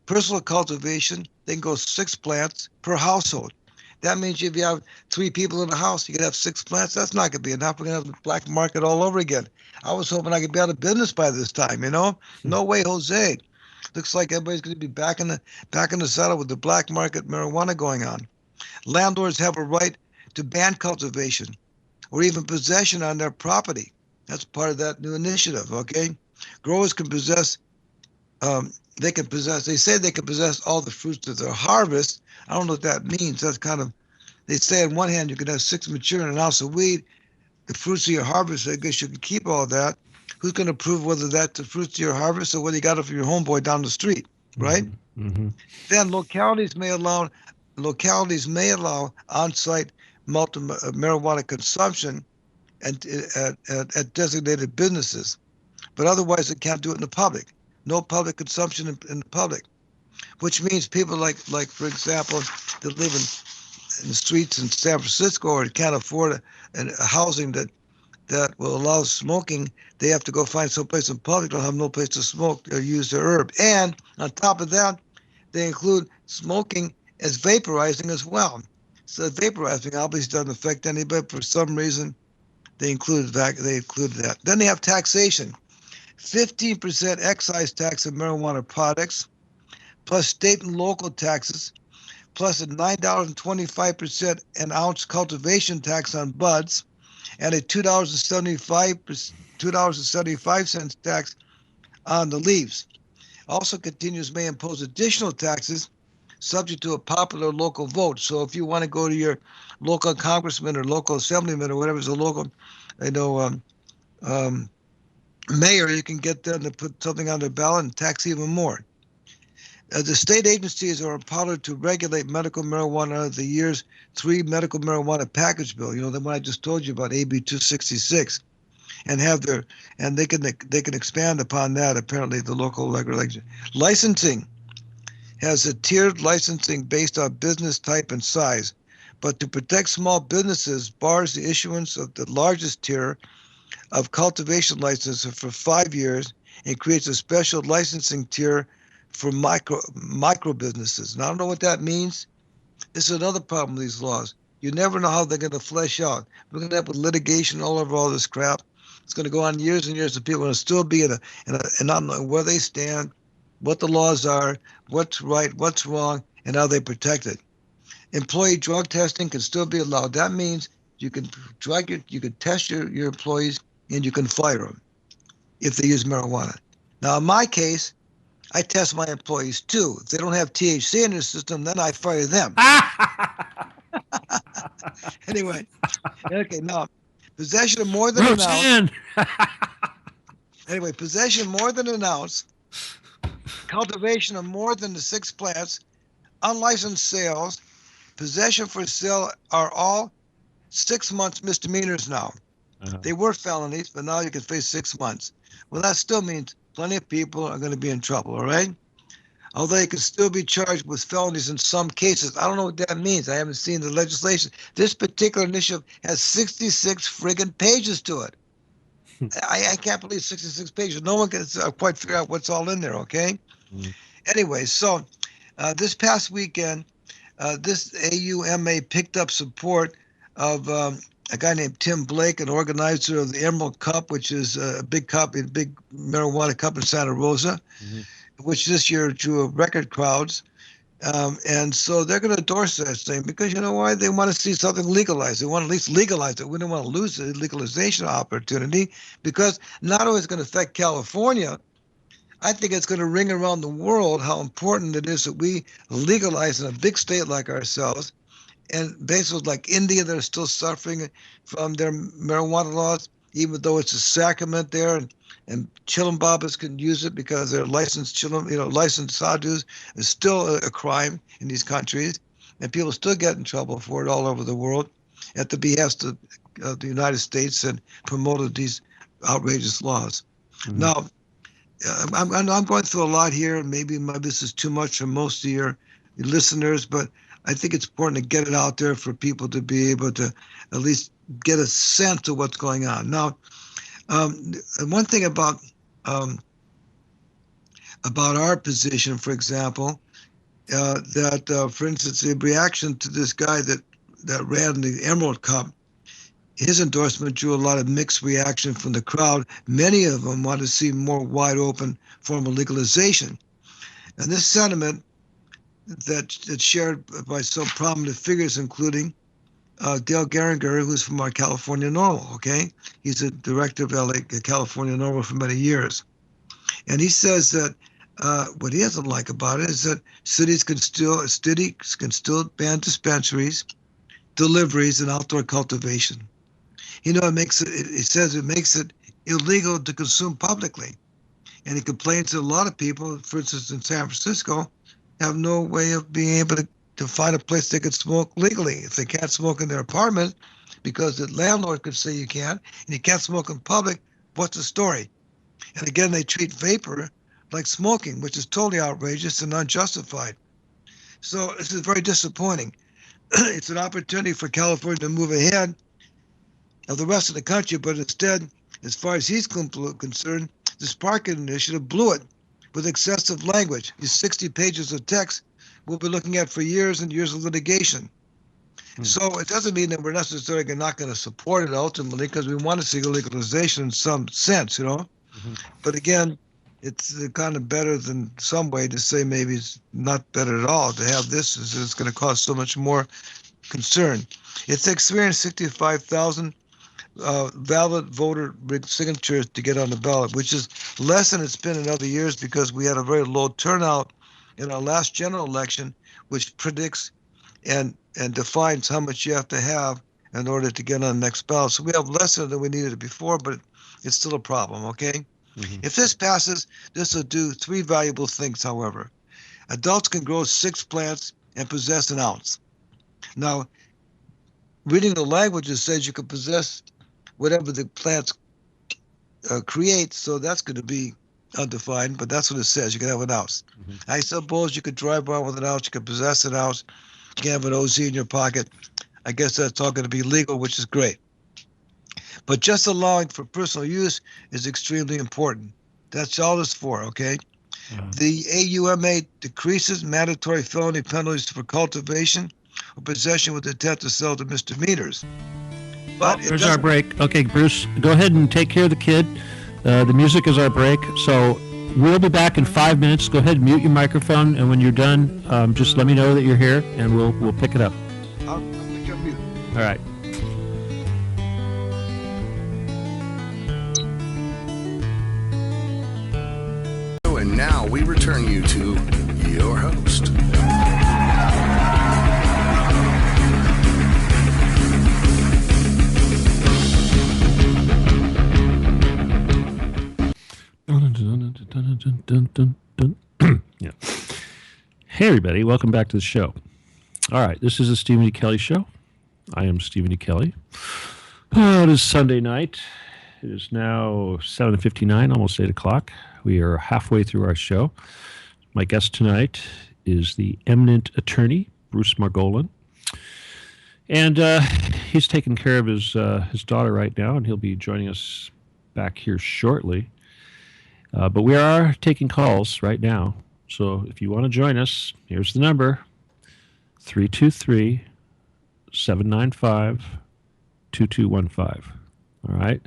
Personal cultivation, they can go 6 plants per household. That means if you have 3 people in the house, you can have 6 plants. That's not going to be enough. We're going to have the black market all over again. I was hoping I could be out of business by this time, No way, Jose. Looks like everybody's going to be back in the saddle with the black market marijuana going on. Landlords have a right to ban cultivation or even possession on their property. That's part of that new initiative, okay? Growers can possess they say they can possess all the fruits of their harvest. I don't know what that means. That's kind of, they say on one hand, you can have 6 mature and an ounce of weed. The fruits of your harvest, I guess you can keep all that. Who's going to prove whether that's the fruits of your harvest or whether you got it from your homeboy down the street, right? Mm-hmm. Then localities may allow on-site marijuana consumption at designated businesses, but otherwise it can't do it in the public. No public consumption in the public, which means people like for example, that live in the streets in San Francisco or can't afford a housing that will allow smoking. They have to go find someplace in public. They'll have no place to smoke or use their herb. And on top of that, they include smoking as vaporizing as well. So vaporizing obviously doesn't affect anybody. For some reason, they included that. Then they have taxation. 15% excise tax on marijuana products, plus state and local taxes, plus a $9.25 an ounce cultivation tax on buds, and a $2.75 tax on the leaves. Also continues may impose additional taxes subject to a popular local vote. So if you want to go to your local congressman or local assemblyman or whatever is a local, you know, mayor, you can get them to put something on their ballot and tax even more. The state agencies are empowered to regulate medical marijuana under the year's 3 medical marijuana package bill. You know, the one I just told you about, AB 266, and they can expand upon that. Apparently, the local regulation. Licensing has a tiered licensing based on business type and size, but to protect small businesses, bars the issuance of the largest tier of cultivation licenses for 5 years and creates a special licensing tier for micro businesses. And I don't know what that means. This is another problem with these laws. You never know how they're going to flesh out. We're going to end up with litigation all over all this crap. It's going to go on years and years, and people are going to still be and not know where they stand, what the laws are, what's right, what's wrong, and how they protect it. Employee drug testing can still be allowed. That means you can test your employees and you can fire them if they use marijuana. Now, in my case, I test my employees too. If they don't have THC in their system, then I fire them. Anyway, okay, now, possession of more than an ounce. Anyway, possession more than an ounce, cultivation of more than the 6 plants, unlicensed sales, possession for sale are all 6 months misdemeanors now. They were felonies, but now you can face 6 months. Well, that still means plenty of people are going to be in trouble, all right? Although they can still be charged with felonies in some cases. I don't know what that means. I haven't seen the legislation. This particular initiative has 66 friggin' pages to it. I can't believe 66 pages. No one can quite figure out what's all in there, okay? Anyway, so this past weekend, this AUMA picked up support of a guy named Tim Blake, an organizer of the Emerald Cup, which is a big marijuana cup in Santa Rosa, which this year drew record crowds. And so they're going to endorse this thing because, you know why? They want to see something legalized. They want to at least legalize it. We don't want to lose the legalization opportunity because not only is it going to affect California, I think it's going to ring around the world how important it is that we legalize in a big state like ourselves. And places like India that are still suffering from their marijuana laws, even though it's a sacrament there, and Chilam Babas can use it because they're licensed licensed sadhus is still a crime in these countries, and people still get in trouble for it all over the world at the behest of the United States and promoted these outrageous laws. Now, I'm going through a lot here, and maybe this is too much for most of your listeners, but I think it's important to get it out there for people to be able to at least get a sense of what's going on. Now, one thing about our position, for example, that for instance, the reaction to this guy that ran the Emerald Cup, his endorsement drew a lot of mixed reaction from the crowd. Many of them want to see more wide open form of legalization. And this sentiment that's shared by some prominent figures, including Dale Geringer, who's from our California NORML, okay? He's a director of California NORML for many years. And he says that what he doesn't like about it is that cities can still ban dispensaries, deliveries, and outdoor cultivation. He makes it illegal to consume publicly. And he complains that a lot of people, for instance, in San Francisco, have no way of being able to find a place they could smoke legally. If they can't smoke in their apartment because the landlord could say you can't, and you can't smoke in public, what's the story? And again, they treat vapor like smoking, which is totally outrageous and unjustified. So this is very disappointing. It's an opportunity for California to move ahead of the rest of the country, but instead, as far as he's concerned, this parking initiative blew it with excessive language. These 60 pages of text we'll be looking at for years and years of litigation. So it doesn't mean that we're necessarily not going to support it ultimately, because we want to see legalization in some sense, But again, it's kind of better than some way to say maybe it's not better at all to have this. It's going to cause so much more concern. It's experienced 65,000 valid voter signatures to get on the ballot, which is less than it's been in other years because we had a very low turnout in our last general election, which predicts and defines how much you have to have in order to get on the next ballot. So we have less than we needed before, but it's still a problem, okay? Mm-hmm. If this passes, this will do three valuable things, however. Adults can grow 6 plants and possess an ounce. Now, reading the language, it says you can possess whatever the plants create, so that's going to be undefined, but that's what it says. You can have an ounce. Mm-hmm. I suppose you could drive around with an ounce, you could possess an ounce, you can have an OZ in your pocket. I guess that's all going to be legal, which is great. But just allowing for personal use is extremely important. That's all it's for, okay? Mm-hmm. The AUMA decreases mandatory felony penalties for cultivation or possession with intent to sell to misdemeanors. But there's our break. Okay, Bruce, go ahead and take care of the kid. The music is our break. So we'll be back in 5 minutes. Go ahead and mute your microphone, and when you're done, just let me know that you're here, and we'll pick it up. I'll pick your mute. All right. And now we return you to your host. Yeah. Hey, everybody. Welcome back to the show. All right. This is the Stephen E. Kelley Show. I am Stephen E. Kelley. It is Sunday night. It is now 7:59, almost 8 o'clock. We are halfway through our show. My guest tonight is the eminent attorney, Bruce Margolin. And he's taking care of his daughter right now, and he'll be joining us back here shortly. But we are taking calls right now. So if you want to join us, here's the number, 323-795-2215. All right.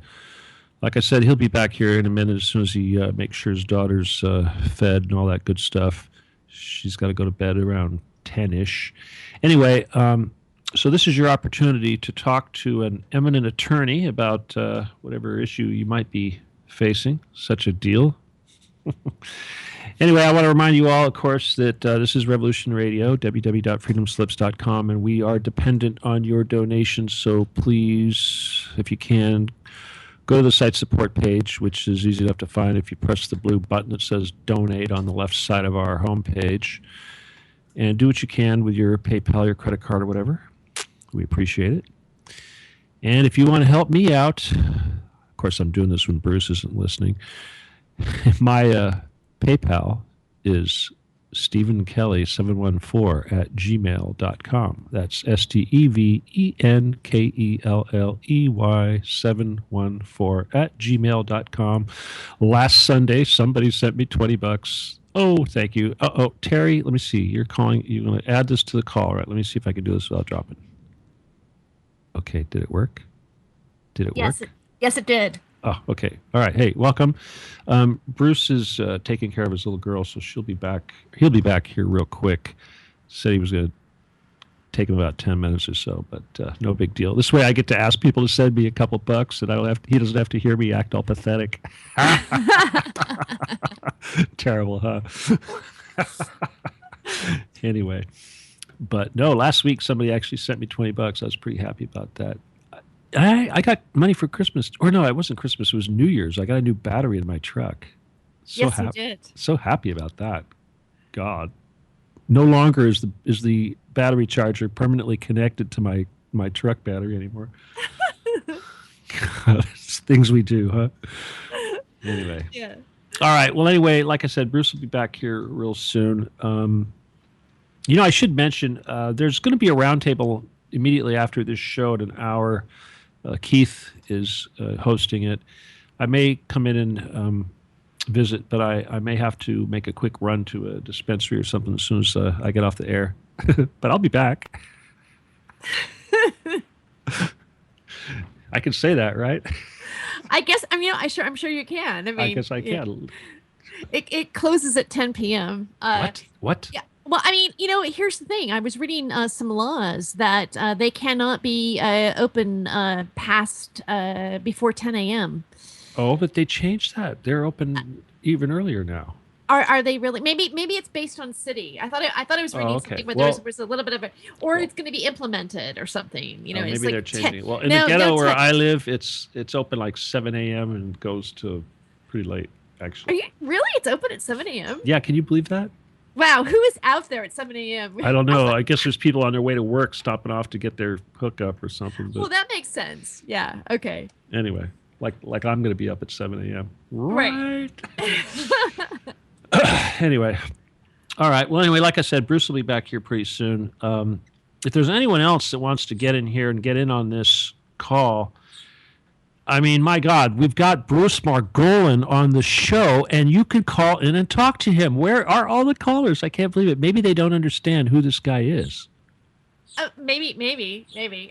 Like I said, he'll be back here in a minute as soon as he makes sure his daughter's fed and all that good stuff. She's got to go to bed around 10-ish. Anyway, so this is your opportunity to talk to an eminent attorney about whatever issue you might be facing. Such a deal. Anyway, I want to remind you all, of course, that this is Revolution Radio, www.freedomslips.com, and we are dependent on your donations. So please, if you can, go to the site support page, which is easy enough to find if you press the blue button that says donate on the left side of our homepage, and do what you can with your PayPal, your credit card, or whatever. We appreciate it. And if you want to help me out, of course, I'm doing this when Bruce isn't listening. My PayPal is StephenKelley714@gmail.com. That's StephenKelley714@gmail.com. Last Sunday, somebody sent me $20. Oh, thank you. Oh, Terry, let me see. You're going to add this to the call, right? Let me see if I can do this without dropping. Okay, did it work? Did it work? Yes, it did. Oh, okay. All right. Hey, welcome. Bruce is taking care of his little girl, so she'll be back. He'll be back here real quick. Said he was going to take him about 10 minutes or so, but no big deal. This way I get to ask people to send me a couple bucks, and he doesn't have to hear me act all pathetic. Terrible, huh? Anyway, but no, last week somebody actually sent me $20. I was pretty happy about that. I got money for Christmas. Or no, it wasn't Christmas. It was New Year's. I got a new battery in my truck. Yes, you did. So happy about that. God. No longer is the battery charger permanently connected to my truck battery anymore. It's things we do, huh? Anyway. Yeah. All right. Well, anyway, like I said, Bruce will be back here real soon. I should mention there's going to be a roundtable immediately after this show at an hour. Keith is hosting it. I may come in and visit, but I may have to make a quick run to a dispensary or something as soon as I get off the air. But I'll be back. I can say that, right? I guess. I'm sure you can. I guess I can. It closes at 10 p.m. What? Yeah. Well, I mean, here's the thing. I was reading some laws that they cannot be open past before 10 a.m. Oh, but they changed that. They're open even earlier now. Are they really? Maybe it's based on city. I thought I was reading something where there was a little bit of a, or it's going to be implemented or something. Maybe it's they're like changing it. Well, in the ghetto where I live, it's open like 7 a.m. and goes to pretty late, actually. Are you really? It's open at 7 a.m. Yeah, can you believe that? Wow, who is out there at 7 a.m.? I don't know. I guess there's people on their way to work stopping off to get their hookup or something. But well, that makes sense. Yeah. Okay. Anyway, like I'm going to be up at 7 a.m. Right. Anyway. All right. Well, anyway, like I said, Bruce will be back here pretty soon. If there's anyone else that wants to get in here and get in on this call, I mean, my God, we've got Bruce Margolin on the show, and you can call in and talk to him. Where are all the callers? I can't believe it. Maybe they don't understand who this guy is. Maybe.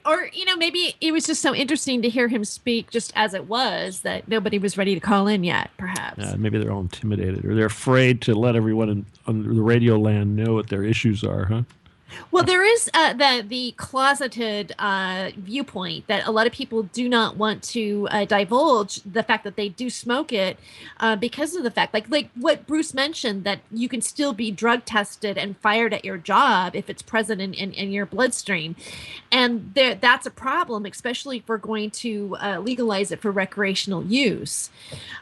Or, maybe it was just so interesting to hear him speak just as it was that nobody was ready to call in yet, perhaps. Maybe they're all intimidated, or they're afraid to let everyone on the radio land know what their issues are, huh? Well, there is the closeted viewpoint that a lot of people do not want to divulge the fact that they do smoke it because of the fact, like what Bruce mentioned, that you can still be drug tested and fired at your job if it's present in your bloodstream. And that's a problem, especially if we're going to legalize it for recreational use.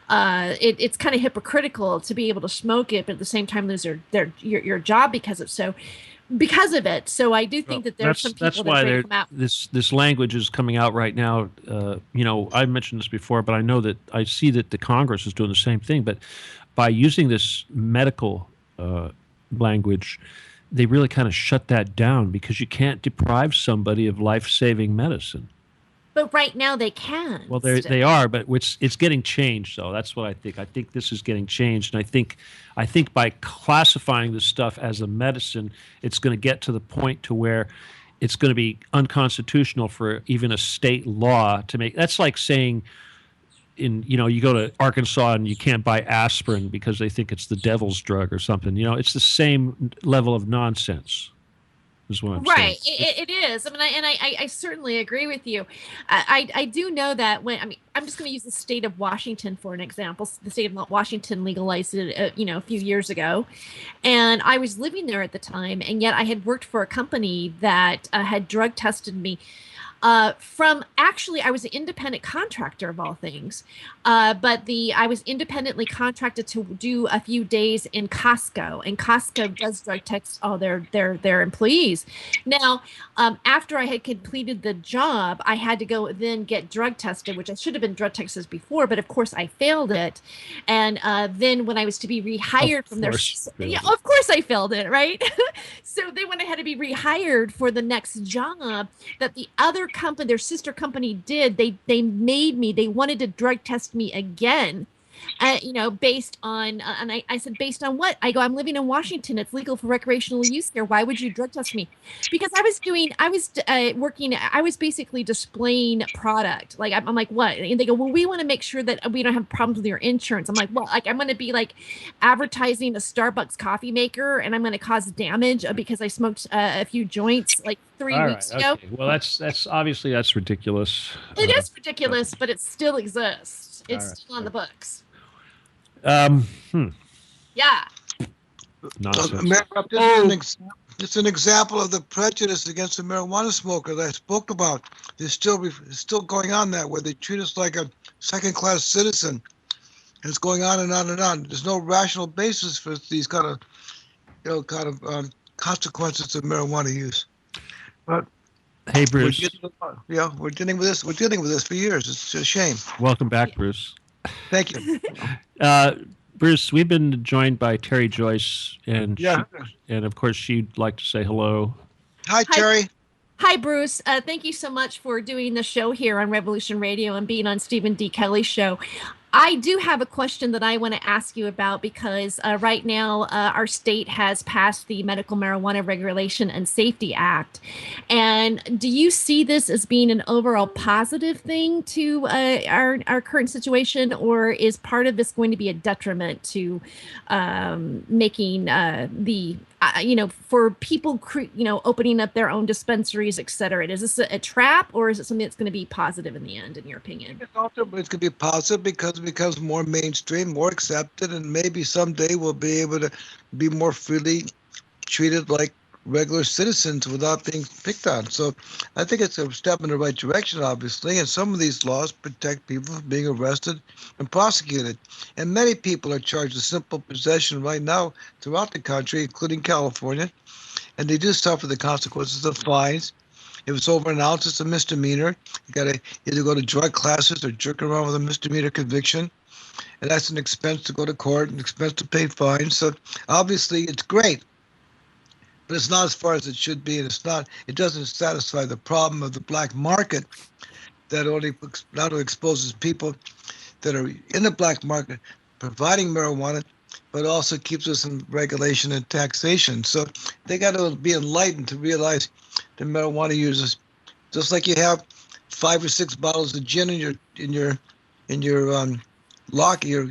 It's kind of hypocritical to be able to smoke it, but at the same time lose your job because of it. So I do think that there's some people that's why that come out. This language is coming out right now. I've mentioned this before, but I know that I see that the Congress is doing the same thing. But by using this medical language, they really kind of shut that down, because you can't deprive somebody of life-saving medicine. But right now they can. Well, they are, but it's getting changed, though. That's what I think. I think this is getting changed, and I think by classifying this stuff as a medicine, it's going to get to the point to where it's going to be unconstitutional for even a state law to make. That's like saying, you go to Arkansas and you can't buy aspirin because they think it's the devil's drug or something. It's the same level of nonsense. Is what I'm right. saying. It is. I mean, I certainly agree with you. I do know that I'm just going to use the state of Washington for an example. The state of Washington legalized it, a few years ago, and I was living there at the time, and yet I had worked for a company that had drug tested me. I was an independent contractor of all things, but I was independently contracted to do a few days in Costco, and Costco does drug test all their employees. Now, after I had completed the job, I had to go then get drug tested, which I should have been drug tested before, but of course I failed it. And then when I was to be rehired from their, of course I failed it, right? So then when I had to be rehired for the next job, that the other company, their sister company, did, they wanted to drug test me again, based on and I said, based on what? I go, I'm living in Washington, it's legal for recreational use here, why would you drug test me? Because I was basically displaying product. Like I'm like, what? And they go, well, we want to make sure that we don't have problems with your insurance. I'm like, well, I'm going to be like advertising a Starbucks coffee maker, and I'm going to cause damage because I smoked a few joints like 3 weeks ago. Okay. Well, that's obviously that's ridiculous. It is ridiculous, but it still exists. It's still on the books. Yeah. Nonsense. It's an example of the prejudice against the marijuana smoker that I spoke about. It's still going on that way. They treat us like a second-class citizen. And it's going on and on and on. There's no rational basis for these kind of consequences of marijuana use. But hey, Bruce. We're dealing with this. We're dealing with this for years. It's a shame. Welcome back, Bruce. Thank you. Bruce, we've been joined by Terry Joyce, and of course she'd like to say hello. Hi, Terry. Hi, Bruce. Thank you so much for doing the show here on Revolution Radio and being on Stephen D. Kelley's show. I do have a question that I want to ask you about, because right now our state has passed the Medical Marijuana Regulation and Safety Act. And do you see this as being an overall positive thing to our current situation, or is part of this going to be a detriment to making the for people, opening up their own dispensaries, et cetera? Is this a trap, or is it something that's going to be positive in the end, in your opinion? It's ultimately going to be positive because it becomes more mainstream, more accepted, and maybe someday we'll be able to be more freely treated like regular citizens without being picked on. So I think it's a step in the right direction, obviously. And some of these laws protect people from being arrested and prosecuted. And many people are charged with simple possession right now throughout the country, including California. And they do suffer the consequences of fines. If it's over an ounce, it's a misdemeanor. You got to either go to drug classes or jerk around with a misdemeanor conviction. And that's an expense to go to court, an expense to pay fines. So obviously it's great, but it's not as far as it should be, and it doesn't satisfy the problem of the black market that not only exposes people that are in the black market providing marijuana, but also keeps us in regulation and taxation. So they got to be enlightened to realize that marijuana users, just like you have 5 or 6 bottles of gin in your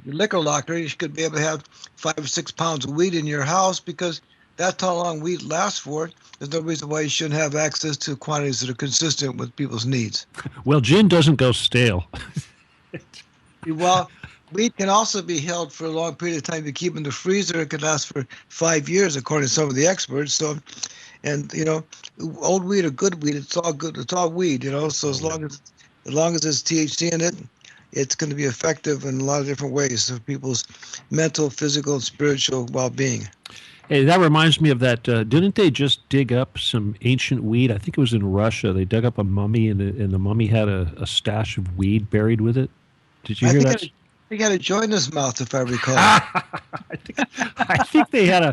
liquor locker, you should be able to have 5 or 6 pounds of weed in your house, because that's how long weed lasts for. There's no reason why you shouldn't have access to quantities that are consistent with people's needs. Well, gin doesn't go stale. Well, weed can also be held for a long period of time. You keep in the freezer, it could last for 5 years, according to some of the experts. So, and old weed or good weed, it's all good. It's all weed, So as long as there's THC in it, it's going to be effective in a lot of different ways for people's mental, physical, and spiritual well-being. Hey, that reminds me of that. Didn't they just dig up some ancient weed? I think it was in Russia. They dug up a mummy, and the mummy had a stash of weed buried with it. Did you hear that? He had a joint in his mouth, if I recall. I think he had a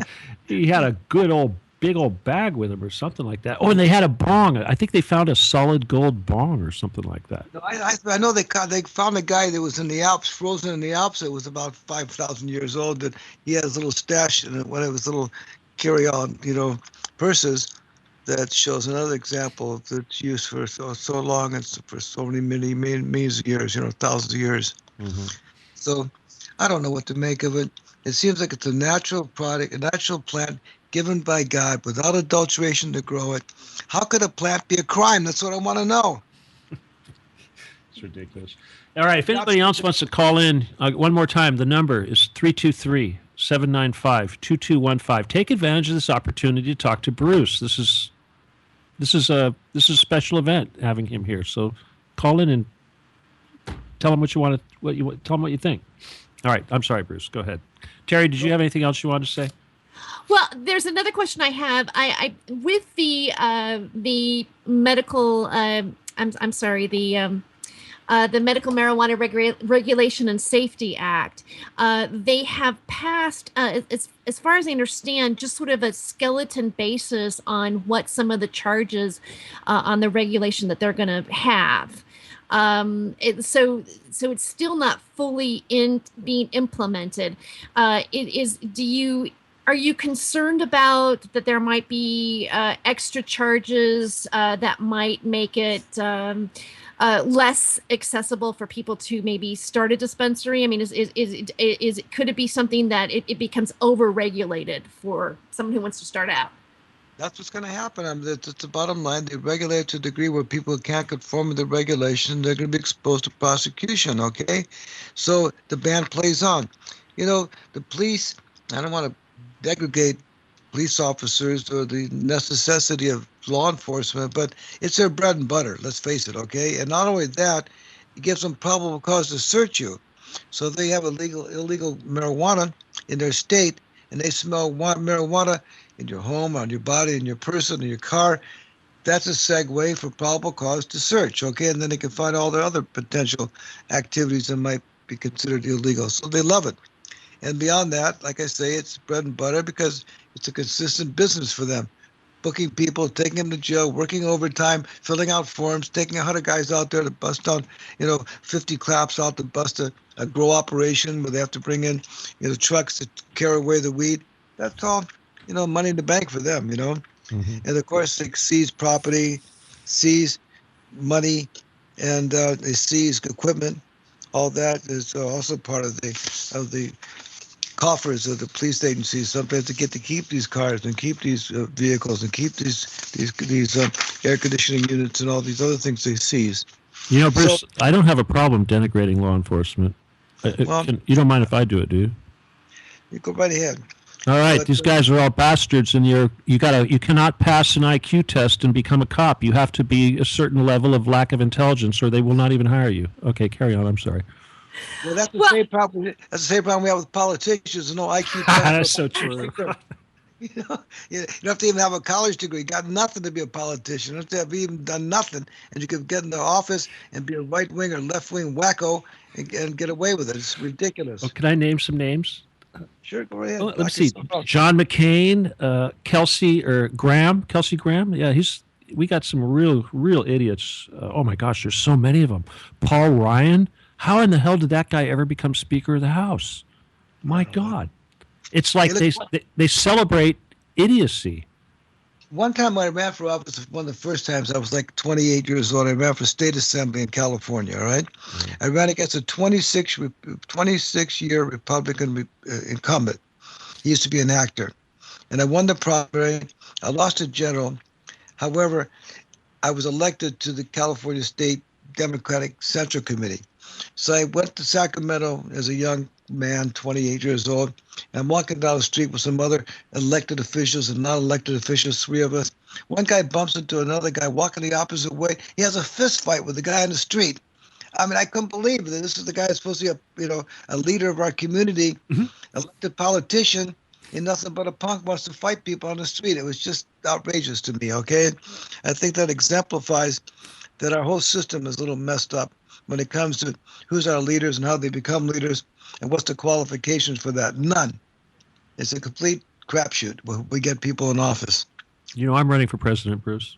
big old bag with him or something like that. Oh, and they had a bong. I think they found a solid gold bong or something like that. No, I know they found a guy that was in the Alps, frozen in the Alps. It was about 5,000 years old. That he had his little stash in it, one of his little carry-on, purses. That shows another example that's used for so long and for so many millions of years, thousands of years. Mm-hmm. So I don't know what to make of it. It seems like it's a natural product, a natural plant given by God without adulteration to grow it. How could a plant be a crime? That's what I want to know. It's ridiculous. All right. If anybody else wants to call in, one more time, the number is 323-795-2215. Take advantage of this opportunity to talk to Bruce. This is a special event having him here. So call in and tell him tell him what you think. All right. I'm sorry, Bruce. Go ahead. Terry, did you have anything else you wanted to say? Well, there's another question I have. I with the medical I'm sorry, the Medical Marijuana Regulation and Safety Act. They have passed, as far as I understand, just sort of a skeleton basis on what some of the charges on the regulation that they're going to have. So it's still not fully being implemented. Are you concerned about that there might be extra charges that might make it less accessible for people to maybe start a dispensary? I mean, could it be something that it becomes over-regulated for someone who wants to start out? That's what's going to happen. It's the bottom line. They regulate to a degree where people can't conform to the regulation. They're going to be exposed to prosecution, okay? So the ban plays on. The police, I don't want to degrade police officers or the necessity of law enforcement, but it's their bread and butter, let's face it, okay? And not only that, it gives them probable cause to search you. So they have illegal marijuana in their state, and they smell marijuana in your home, on your body, in your person, in your car. That's a segue for probable cause to search, okay? And then they can find all their other potential activities that might be considered illegal. So they love it. And beyond that, like I say, it's bread and butter because it's a consistent business for them. Booking people, taking them to jail, working overtime, filling out forms, taking 100 guys out there to bust down, 50 claps out to bust a grow operation where they have to bring in, trucks to carry away the weed. That's all, money in the bank for them, Mm-hmm. And of course, they seize property, seize money, and they seize equipment. All that is also part of the coffers of the police agencies sometimes to get to keep these cars and keep these vehicles and keep these air conditioning units and all these other things they seize. You know, Bruce, I don't have a problem denigrating law enforcement. Well, You don't mind if I do it, do you? You go right ahead. All right, But, these guys are all bastards, and you cannot pass an IQ test and become a cop. You have to be a certain level of lack of intelligence, or they will not even hire you. Okay, carry on. I'm sorry. Well, that's the same problem. That's the same problem we have with politicians. No IQ test. That's so true. You don't have to even have a college degree. You got nothing to be a politician. You don't have to have even done nothing, and you could get in the office and be a right wing or left wing wacko and get away with it. It's ridiculous. Well, can I name some names? Sure, go ahead. Let me see. John McCain, Kelsey Graham. Yeah, we got some real idiots. Oh my gosh, there's so many of them. Paul Ryan. How in the hell did that guy ever become Speaker of the House? My God. It's like they celebrate idiocy. One time when I ran for office, one of the first times, I was like 28 years old. I ran for state assembly in California, all right? Mm-hmm. I ran against a 26-year Republican incumbent. He used to be an actor. And I won the primary. I lost to general. However, I was elected to the California State Democratic Central Committee. So I went to Sacramento as a young man, 28 years old, and I'm walking down the street with some other elected officials and not elected officials, three of us. One guy bumps into another guy walking the opposite way. He has a fist fight with the guy in the street. I mean, I couldn't believe that this is the guy who's supposed to be a leader of our community, elected politician, and nothing but a punk wants to fight people on the street. It was just outrageous to me, okay? I think that exemplifies that our whole system is a little messed up when it comes to who's our leaders and how they become leaders and what's the qualifications for that. None. It's a complete crapshoot when we get people in office. You know, I'm running for president, Bruce.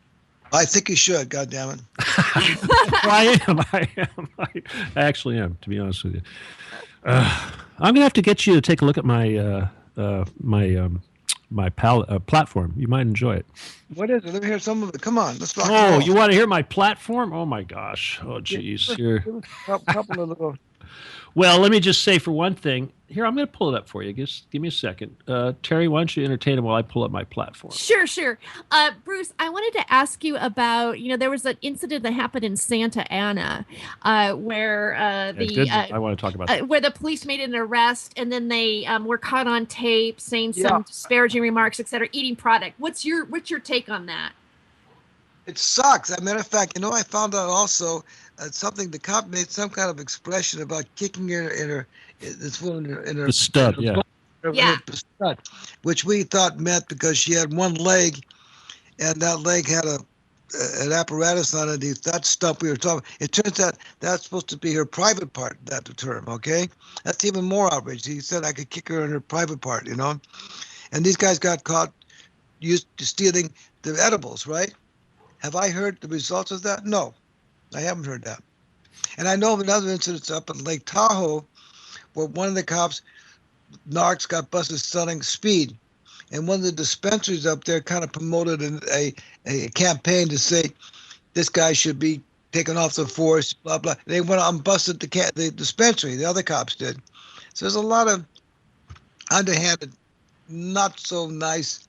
I think you should, goddammit. Well, I am. I actually am, to be honest with you. I'm going to have to get you to take a look at my platform. You might enjoy it. What is it? Let me hear some of it. Come on, let's rock. Oh, you want to hear my platform? Oh my gosh. Oh geez. Couple of little. Well, let me just say for one thing. Here, I'm going to pull it up for you. Just give me a second. Terry, why don't you entertain him while I pull up my platform? Sure. Bruce, I wanted to ask you about, there was an incident that happened in Santa Ana where I want to talk about that. Where the police made an arrest and then they were caught on tape saying some disparaging remarks, et cetera, eating product. What's your take on that? It sucks. As a matter of fact, I found out also something. The cop made some kind of expression about kicking her in her stud, stud, which we thought meant because she had one leg, and that leg had an apparatus on it. That stuff we were talking. It turns out that's supposed to be her private part. That term, okay? That's even more outrageous. He said I could kick her in her private part, And these guys got caught stealing the edibles, right? Have I heard the results of that? No, I haven't heard that. And I know of another incident up in Lake Tahoe where one of the cops, narcs, got busted selling speed. And one of the dispensaries up there kind of promoted a campaign to say this guy should be taken off the force, blah, blah. They went out and busted the dispensary. The other cops did. So there's a lot of underhanded, not so nice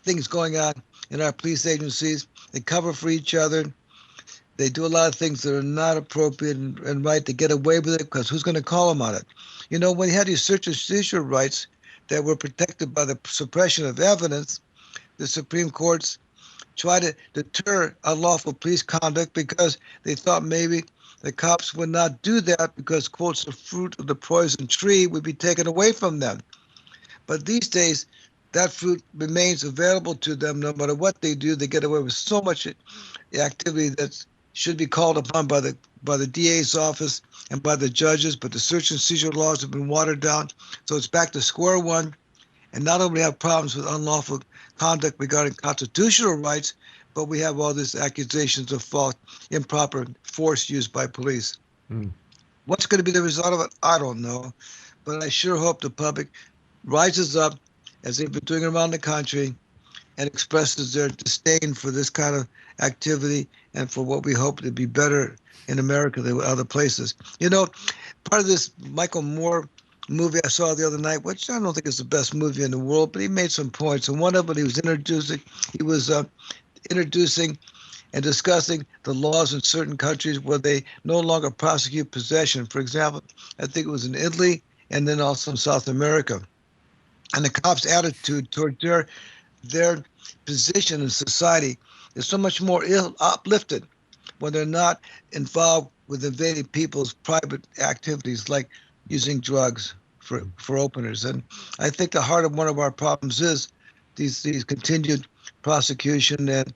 things going on in our police agencies. They cover for each other. They do a lot of things that are not appropriate and right to get away with it because who's going to call them on it? When you had these search and seizure rights that were protected by the suppression of evidence, the Supreme Courts tried to deter unlawful police conduct because they thought maybe the cops would not do that because, quotes, the fruit of the poison tree would be taken away from them. But these days, that fruit remains available to them no matter what they do. They get away with so much activity that should be called upon by the DA's office and by the judges, but the search and seizure laws have been watered down. So it's back to square one. And not only have problems with unlawful conduct regarding constitutional rights, but we have all these accusations of false, improper force used by police. What's going to be the result of it? I don't know. But I sure hope the public rises up, as they've been doing around the country, and expresses their disdain for this kind of activity and for what we hope to be better in America than other places. Part of this Michael Moore movie I saw the other night, which I don't think is the best movie in the world, but he made some points. And one of it, he was introducing and discussing the laws in certain countries where they no longer prosecute possession. For example, I think it was in Italy and then also in South America. And the cops' attitude toward their position in society is so much more uplifted when they're not involved with invading people's private activities like using drugs for openers. And I think the heart of one of our problems is these continued prosecution and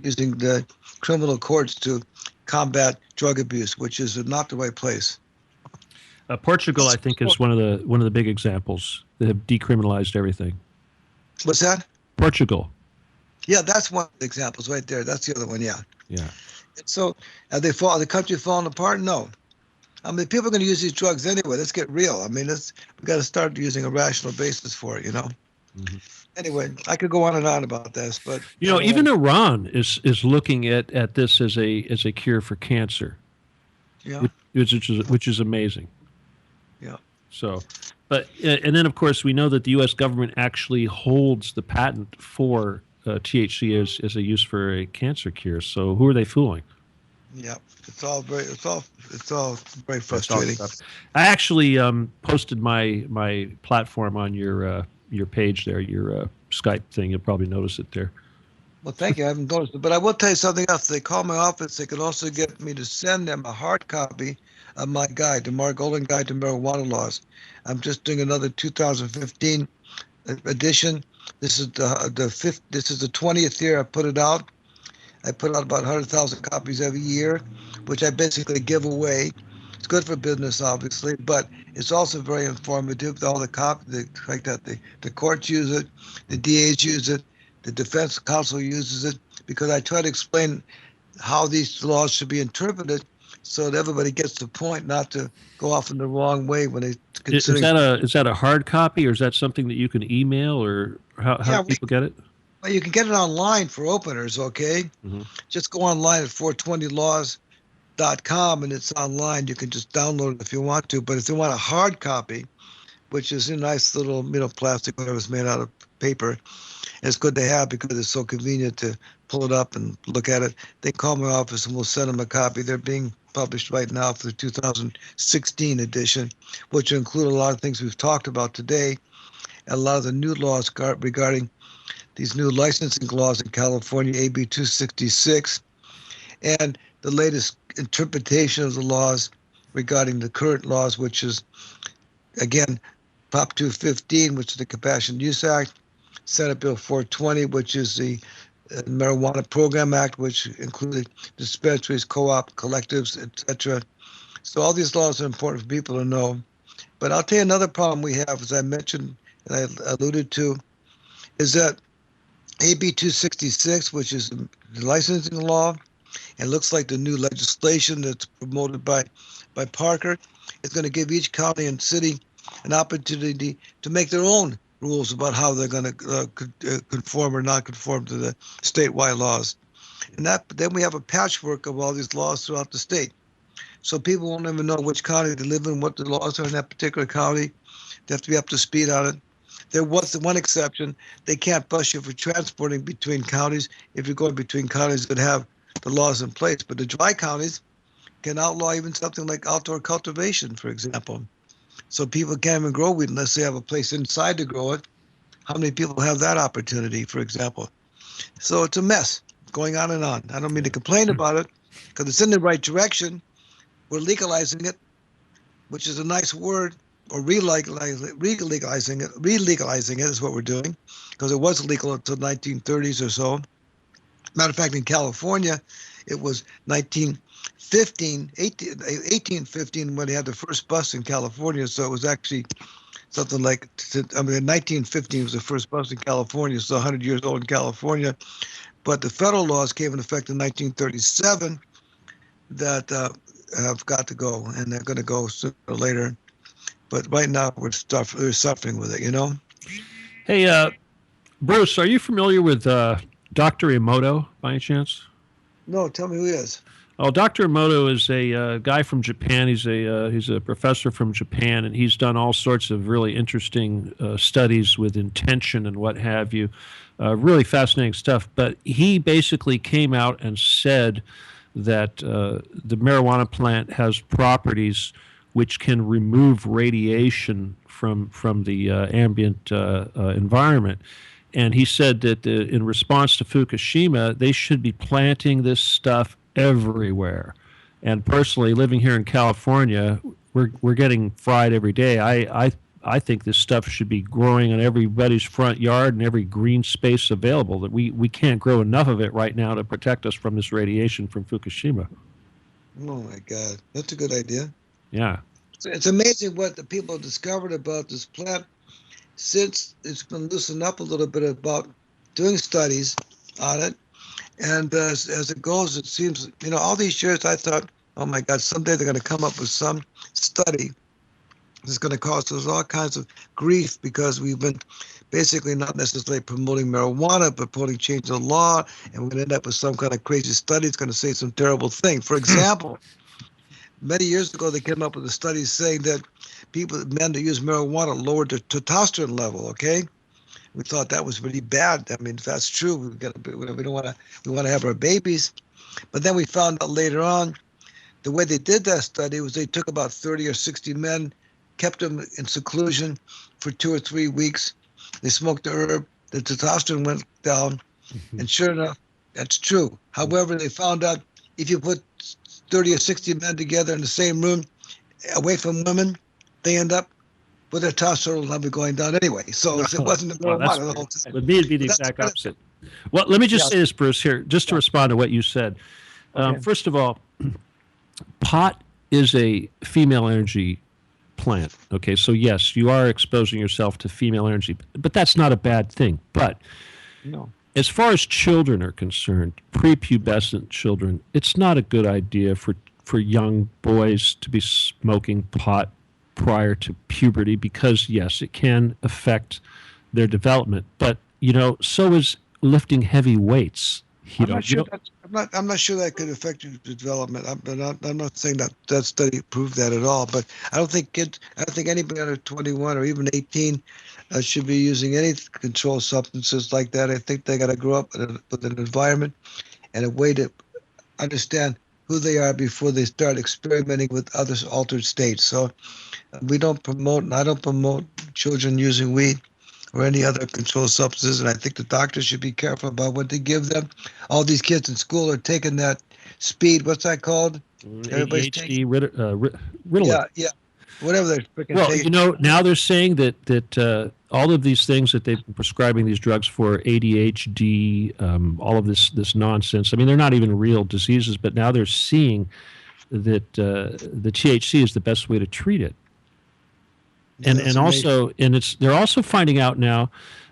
using the criminal courts to combat drug abuse, which is not the right place. Portugal, I think, is one of the big examples that have decriminalized everything. What's that? Portugal. Yeah, that's one of the examples right there. That's the other one. Yeah. Yeah. So, the country falling apart? No. I mean, people are going to use these drugs anyway. Let's get real. I mean, we got to start using a rational basis for it, you know? Mm-hmm. Anyway, I could go on and on about this, but even Iran is looking at this as a cure for cancer. Yeah. Which is amazing. Yeah. So, but and then of course we know that the U.S. government actually holds the patent for THC as a use for a cancer cure. So who are they fooling? Yeah, it's all very frustrating. I actually posted my platform on your page there, your Skype thing. You'll probably notice it there. Well, thank you. I haven't noticed it, but I will tell you something else. They call my office. They can also get me to send them a hard copy of my guide, the Margolin Guide to Marijuana Laws. I'm just doing another 2015 edition. This is the fifth. This is the 20th year I put it out. I put out about 100,000 copies every year, which I basically give away. It's good for business, obviously, but it's also very informative. All the like that, the courts use it, the DAs use it, the defense counsel uses it, because I try to explain how these laws should be interpreted so that everybody gets the point, not to go off in the wrong way when they consider. Is that a hard copy, or is that something that you can email, or how do people get it? Well, you can get it online for openers, okay? Mm-hmm. Just go online at 420laws.com and it's online. You can just download it if you want to. But if you want a hard copy, which is a nice little, plastic, whatever it's made out of paper, it's good to have because it's so convenient to pull it up and look at it. They call my office and we'll send them a copy. They're being published right now for the 2016 edition, which include a lot of things we've talked about today, and a lot of the new laws regarding these new licensing laws in California, AB 266, and the latest interpretation of the laws regarding the current laws, which is, again, Prop 215, which is the Compassionate Use Act, Senate Bill 420, which is the Marijuana Program Act, which included dispensaries, co-op, collectives, etc. So all these laws are important for people to know. But I'll tell you another problem we have, as I mentioned and I alluded to, is that AB 266, which is the licensing law, and looks like the new legislation that's promoted by Parker, is going to give each county and city an opportunity to make their own rules about how they're going to conform or not conform to the statewide laws. And then we have a patchwork of all these laws throughout the state. So people won't even know which county they live in, what the laws are in that particular county. They have to be up to speed on it. There was one exception. They can't bust you for transporting between counties if you're going between counties that have the laws in place. But the dry counties can outlaw even something like outdoor cultivation, for example. So people can't even grow weed unless they have a place inside to grow it. How many people have that opportunity, for example? So it's a mess going on and on. I don't mean to complain about it because it's in the right direction. We're legalizing it, which is a nice word. Or re-legalizing it is what we're doing, because it was illegal until 1930s or so. Matter of fact, in California, it was 1815 when they had the first bust in California. So it was actually something like, 1915 was the first bust in California, so 100 years old in California. But the federal laws came into effect in 1937 that have got to go, and they're going to go sooner or later. But right now, we're suffering with it, you know? Hey, Bruce, are you familiar with Dr. Emoto, by any chance? No, tell me who he is. Oh, Dr. Emoto is a guy from Japan. He's a professor from Japan, and he's done all sorts of really interesting studies with intention and what have you. Really fascinating stuff. But he basically came out and said that the marijuana plant has properties which can remove radiation from the ambient environment. And he said that in response to Fukushima, they should be planting this stuff everywhere. And personally, living here in California, we're getting fried every day. I think this stuff should be growing on everybody's front yard and every green space available. That we can't grow enough of it right now to protect us from this radiation from Fukushima. Oh my God, that's a good idea. Yeah. It's amazing what the people discovered about this plant since it's been loosened up a little bit about doing studies on it. And as it goes, it seems, all these years I thought, oh my God, someday they're going to come up with some study that's going to cause us all kinds of grief because we've been basically not necessarily promoting marijuana, but promoting change of law. And we're going to end up with some kind of crazy study that's going to say some terrible thing. For example, many years ago, they came up with a study saying that men that use marijuana lowered their testosterone level. Okay, we thought that was really bad. I mean, if that's true, we don't want to. We want to have our babies, but then we found out later on, the way they did that study was they took about 30 or 60 men, kept them in seclusion for 2 or 3 weeks. They smoked the herb. The testosterone went down, and sure enough, that's true. However, they found out if you put 30 or 60 men together in the same room, away from women, they end up with their testosterone level going down anyway. So it wasn't the marijuana the whole time. With me, it'd be the exact opposite. Well, let me just say this, Bruce, here, just to respond to what you said. Okay. First of all, pot is a female energy plant. Okay, so yes, you are exposing yourself to female energy, but that's not a bad thing. But No. as far as children are concerned, prepubescent children, it's not a good idea for young boys to be smoking pot prior to puberty because, yes, it can affect their development. But, so is lifting heavy weights. I'm not sure that could affect your development. I'm not saying that study proved that at all. But I don't think anybody under 21 or even 18 should be using any controlled substances like that. I think they got to grow up with an environment and a way to understand who they are before they start experimenting with other altered states. So I don't promote children using weed or any other controlled substances. And I think the doctors should be careful about what they give them. All these kids in school are taking that speed. What's that called? Everybody's taking Ritalin. Yeah. Whatever they're freaking taking. Now they're saying that all of these things that they've been prescribing these drugs for, ADHD, all of this nonsense. I mean, they're not even real diseases, but now they're seeing that the THC is the best way to treat it. And they're also finding out now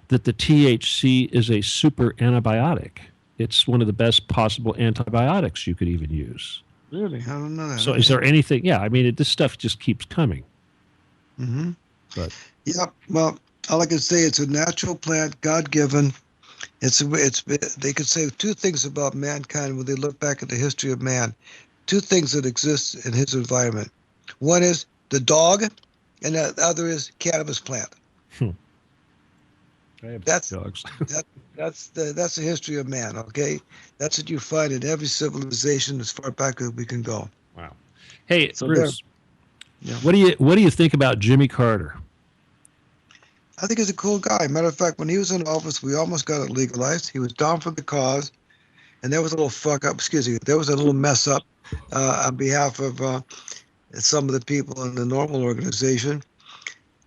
that the THC is a super antibiotic. It's one of the best possible antibiotics you could even use. Really? I don't know that. So is there anything? Yeah, I mean, this stuff just keeps coming. Mm-hmm. But yeah, well, all I can say, it's a natural plant, God-given. They could say two things about mankind when they look back at the history of man. Two things that exist in his environment. One is the dog, and the other is cannabis plant. That's dogs. That's the history of man. Okay, that's what you find in every civilization as far back as we can go. Wow. Hey, So Bruce, what do you think about Jimmy Carter? I think he's a cool guy. Matter of fact, when he was in office, we almost got it legalized. He was down for the cause, and there was a little fuck up. Excuse me, there was a little mess up on behalf of some of the people in the normal organization.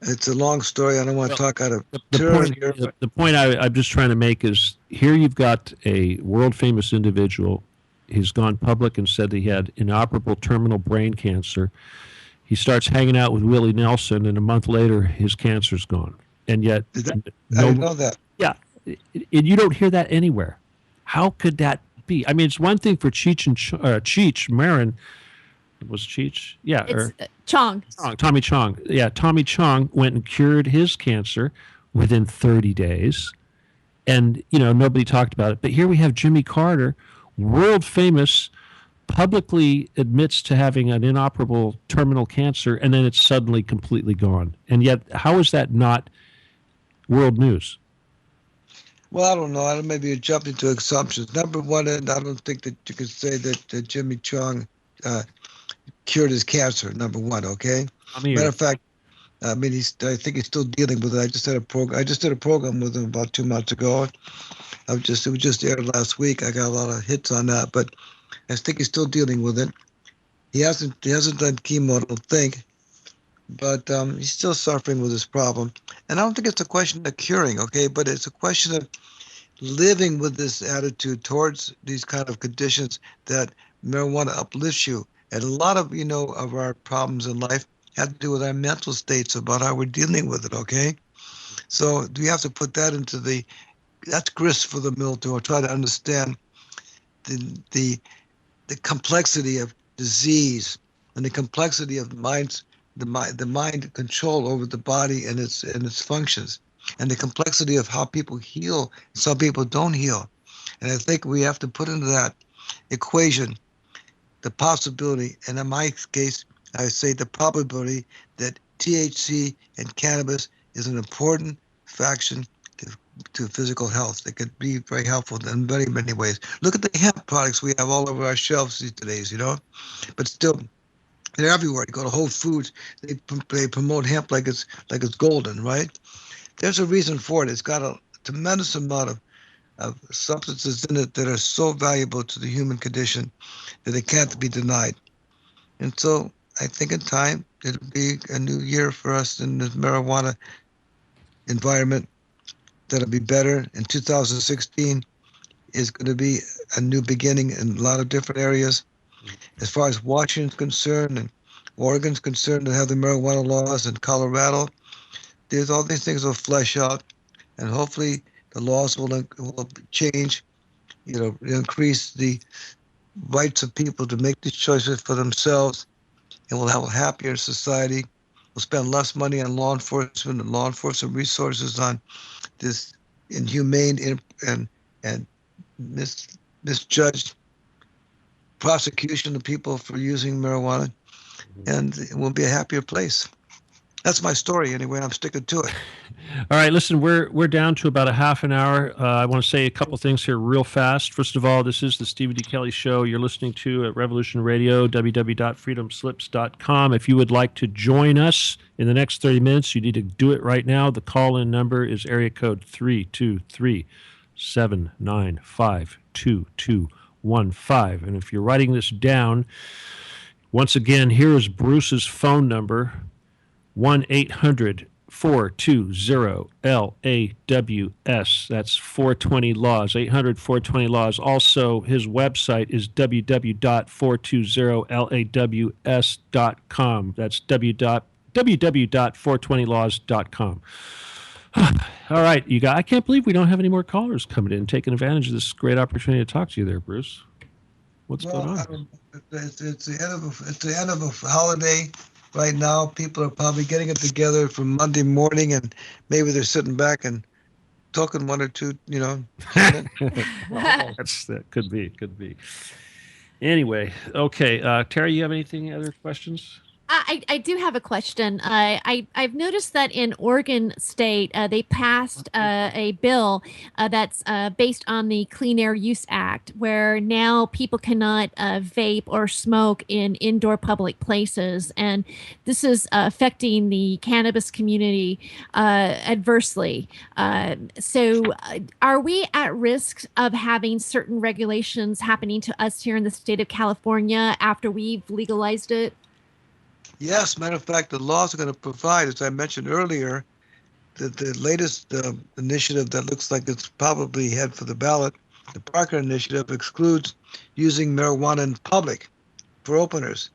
It's a long story. I don't want to talk out of turn here. The point I'm just trying to make is here you've got a world famous individual. He's gone public and said that he had inoperable terminal brain cancer. He starts hanging out with Willie Nelson, and a month later, his cancer's gone. And yet, I didn't know that. Yeah, and you don't hear that anywhere. How could that be? I mean, it's one thing for Cheech Marin. Was Cheech? Yeah. It's Chong. Tommy Chong. Yeah, Tommy Chong went and cured his cancer within 30 days. And, nobody talked about it. But here we have Jimmy Carter, world famous publicly admits to having an inoperable terminal cancer, and then it's suddenly completely gone. And yet, how is that not world news? Well, I don't know. I don't, maybe you jumped into assumptions. Number one, and I don't think that you could say that Jimmy Chong cured his cancer. Number one, okay. Matter of fact, I mean, I think he's still dealing with it. I just did a program with him about 2 months ago. It was just aired last week. I got a lot of hits on that, but I think he's still dealing with it. He hasn't done chemo, I don't think, but he's still suffering with this problem. And I don't think it's a question of curing, okay, but it's a question of living with this attitude towards these kind of conditions that marijuana uplifts you. And a lot of, of our problems in life have to do with our mental states about how we're dealing with it, okay? So we have to put that into that's grist for the mill to try to understand the complexity of disease and the complexity of the mind control over the body and its functions, and the complexity of how people heal. Some people don't heal. And I think we have to put into that equation the possibility, and in my case, I say the probability that THC and cannabis is an important faction to physical health. It could be very helpful in many, many ways. Look at the hemp products we have all over our shelves these days, but still, they're everywhere. You go to Whole Foods, they promote hemp like it's golden, right? There's a reason for it. It's got a tremendous amount of substances in it that are so valuable to the human condition that it can't be denied. And so I think in time, it'll be a new year for us in the marijuana environment that'll be better. In 2016 is going to be a new beginning in a lot of different areas. As far as Washington's concerned and Oregon's concerned, to have the marijuana laws in Colorado, there's all these things will flesh out, and hopefully the laws will change, increase the rights of people to make these choices for themselves, and we'll have a happier society. We'll spend less money on law enforcement and law enforcement resources on this inhumane and misjudged prosecution of people for using marijuana, and it will be a happier place. That's my story anyway. I'm sticking to it. All right, listen, we're down to about a half an hour. I want to say a couple things here real fast. First of all, this is the Stephen D. Kelley Show. You're listening to at Revolution Radio, www.freedomslips.com. If you would like to join us in the next 30 minutes, you need to do it right now. The call-in number is area code 323-795-2215. And if you're writing this down, once again, here is Bruce's phone number, 1-800-420-LAWS. That's 420 Laws, 800-420-LAWS. Also, his website is www.420laws.com. That's www.420laws.com. All right, you guys, I can't believe we don't have any more callers coming in, taking advantage of this great opportunity to talk to you there, Bruce. What's going on? It's the end of a holiday. Right now, people are probably getting it together for Monday morning, and maybe they're sitting back and talking one or two, That could be. Anyway, okay. Terry, you have other questions? I do have a question. I've noticed that in Oregon State, they passed a bill that's based on the Clean Air Use Act, where now people cannot vape or smoke in indoor public places. And this is affecting the cannabis community adversely. So are we at risk of having certain regulations happening to us here in the state of California after we've legalized it? Yes, matter of fact, the laws are going to provide, as I mentioned earlier, the latest initiative that looks like it's probably head for the ballot, the Parker Initiative, excludes using marijuana in public for openers.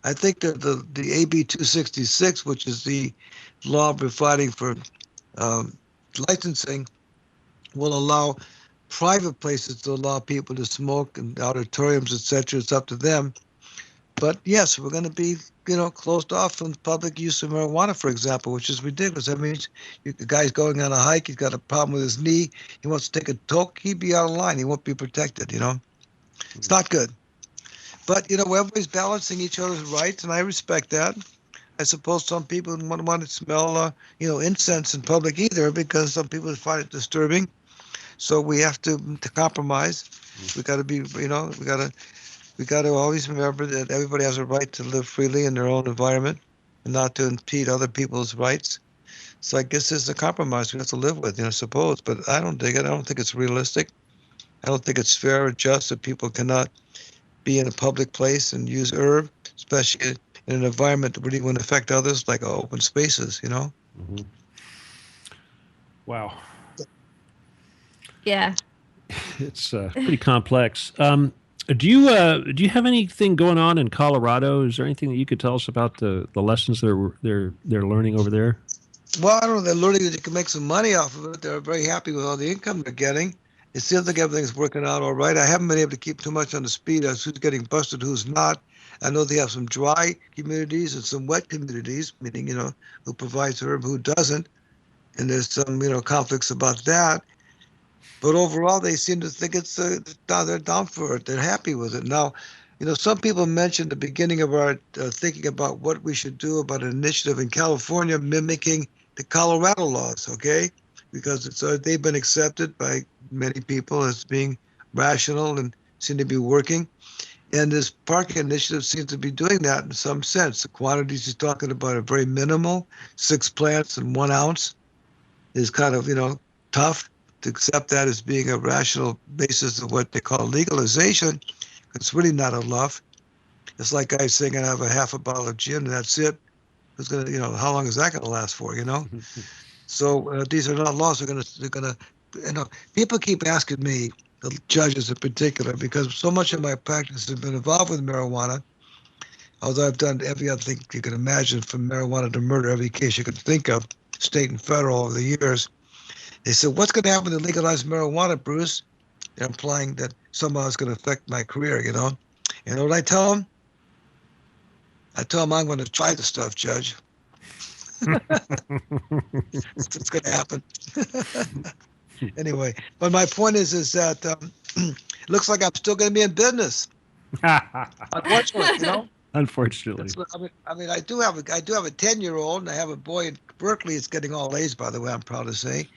I think that the AB 266, which is the law providing for licensing, will allow private places to allow people to smoke in auditoriums, etc. It's up to them. But yes, we're going to be, closed off from public use of marijuana, for example, which is ridiculous. That means the guy's going on a hike, he's got a problem with his knee, he wants to take a toke, he'd be out of line, he won't be protected, It's not good. But, everybody's balancing each other's rights, and I respect that. I suppose some people wouldn't want to smell, incense in public either, because some people find it disturbing. So we have to compromise. We got to be, we got to always remember that everybody has a right to live freely in their own environment and not to impede other people's rights. So I guess it's a compromise we have to live with, I suppose. But I don't dig it. I don't think it's realistic. I don't think it's fair or just that people cannot be in a public place and use herb, especially in an environment that really wouldn't affect others, like open spaces. Mm-hmm. Wow. Yeah. It's pretty complex. Do you have anything going on in Colorado? Is there anything that you could tell us about the lessons they're learning over there? Well, I don't know. They're learning that they can make some money off of it. They're very happy with all the income they're getting. It seems like everything's working out all right. I haven't been able to keep too much on the speed as who's getting busted, who's not. I know they have some dry communities and some wet communities, meaning, who provides herb, who doesn't. And there's some, conflicts about that. But overall, they seem to think they're down for it. They're happy with it. Now, some people mentioned the beginning of our thinking about what we should do about an initiative in California mimicking the Colorado laws, okay? Because they've been accepted by many people as being rational and seem to be working. And this parking initiative seems to be doing that in some sense. The quantities he's talking about are very minimal. 6 plants and 1 ounce is kind of, tough to accept that as being a rational basis of what they call legalization. It's really not enough. It's like guys saying I have a half a bottle of gin and that's it. Who's gonna, how long is that gonna last for? So these are not laws. They're gonna, people keep asking me, the judges in particular, because so much of my practice has been involved with marijuana. Although I've done every other thing you can imagine, from marijuana to murder, every case you could think of, state and federal, over the years. They said, what's going to happen to legalize marijuana, Bruce? They're implying that somehow it's going to affect my career, You know what I tell them? I tell them I'm going to try the stuff, Judge. That's what's going to happen. Anyway, but my point is that it looks like I'm still going to be in business. Unfortunately, Unfortunately. I do have a 10-year-old, and I have a boy in Berkeley. It's getting all A's, by the way. I'm proud to say,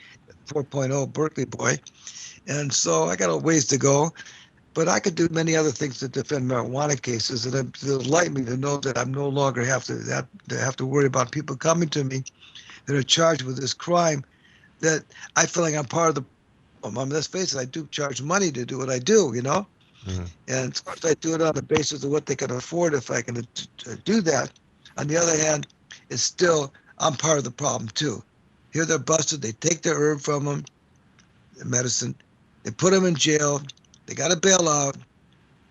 4.0 Berkeley boy, and so I got a ways to go. But I could do many other things to defend marijuana cases, and it delight me to know that I'm no longer have to worry about people coming to me that are charged with this crime. That I feel like I'm part of the problem. Let's face it, I do charge money to do what I do, Mm-hmm. And of course I do it on the basis of what they can afford if I can do that. On the other hand, it's still, I'm part of the problem too. Here they're busted, they take their herb from them, the medicine, they put them in jail, they got to bail out,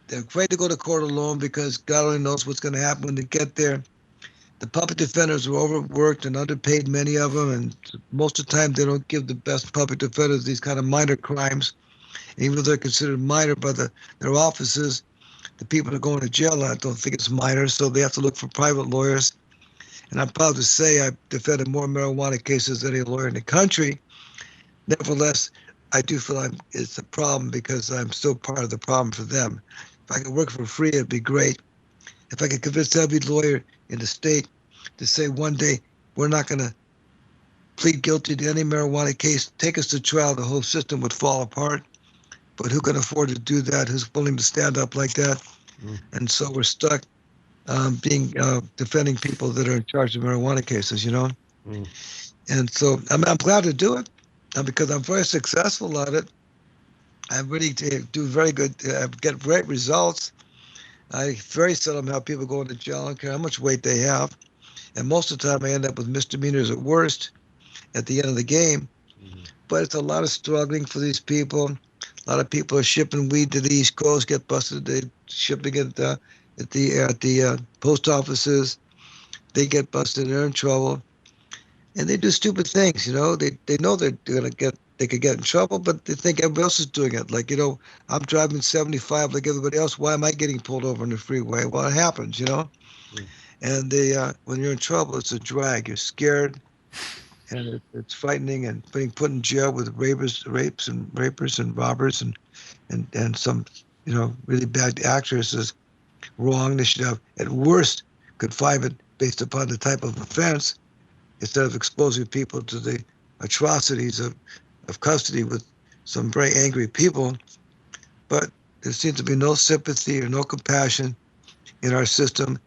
they're afraid to go to court alone because God only knows what's going to happen when they get there. The public defenders are overworked and underpaid, many of them, and most of the time they don't give the best public defenders these kind of minor crimes. And even though they're considered minor by their offices, the people that are going to jail don't think it's minor, so they have to look for private lawyers. And I'm proud to say I've defended more marijuana cases than any lawyer in the country. Nevertheless, I do feel it's a problem because I'm still part of the problem for them. If I could work for free, it'd be great. If I could convince every lawyer in the state to say one day, we're not going to plead guilty to any marijuana case, take us to trial, the whole system would fall apart. But who can afford to do that? Who's willing to stand up like that? And so we're stuck defending people that are in charge of marijuana cases, And so I'm glad to do it because I'm very successful at it. I really do very good, get great results. I very seldom have people go into jail. I don't care how much weight they have. And most of the time I end up with misdemeanors at worst at the end of the game. Mm-hmm. But it's a lot of struggling for these people. A lot of people are shipping weed to the East Coast, get busted. They're shipping it at the post offices. They get busted. They're in trouble. And they do stupid things, They know they could get in trouble, but they think everybody else is doing it. Like, I'm driving 75 like everybody else. Why am I getting pulled over on the freeway? Well, it happens, Mm. And when you're in trouble, it's a drag. You're scared, and it's frightening, and being put in jail with rapers and robbers and some, really bad actresses wrong. They should have, at worst, confinement based upon the type of offense, instead of exposing people to the atrocities of custody with some very angry people. But there seems to be no sympathy or no compassion in our system.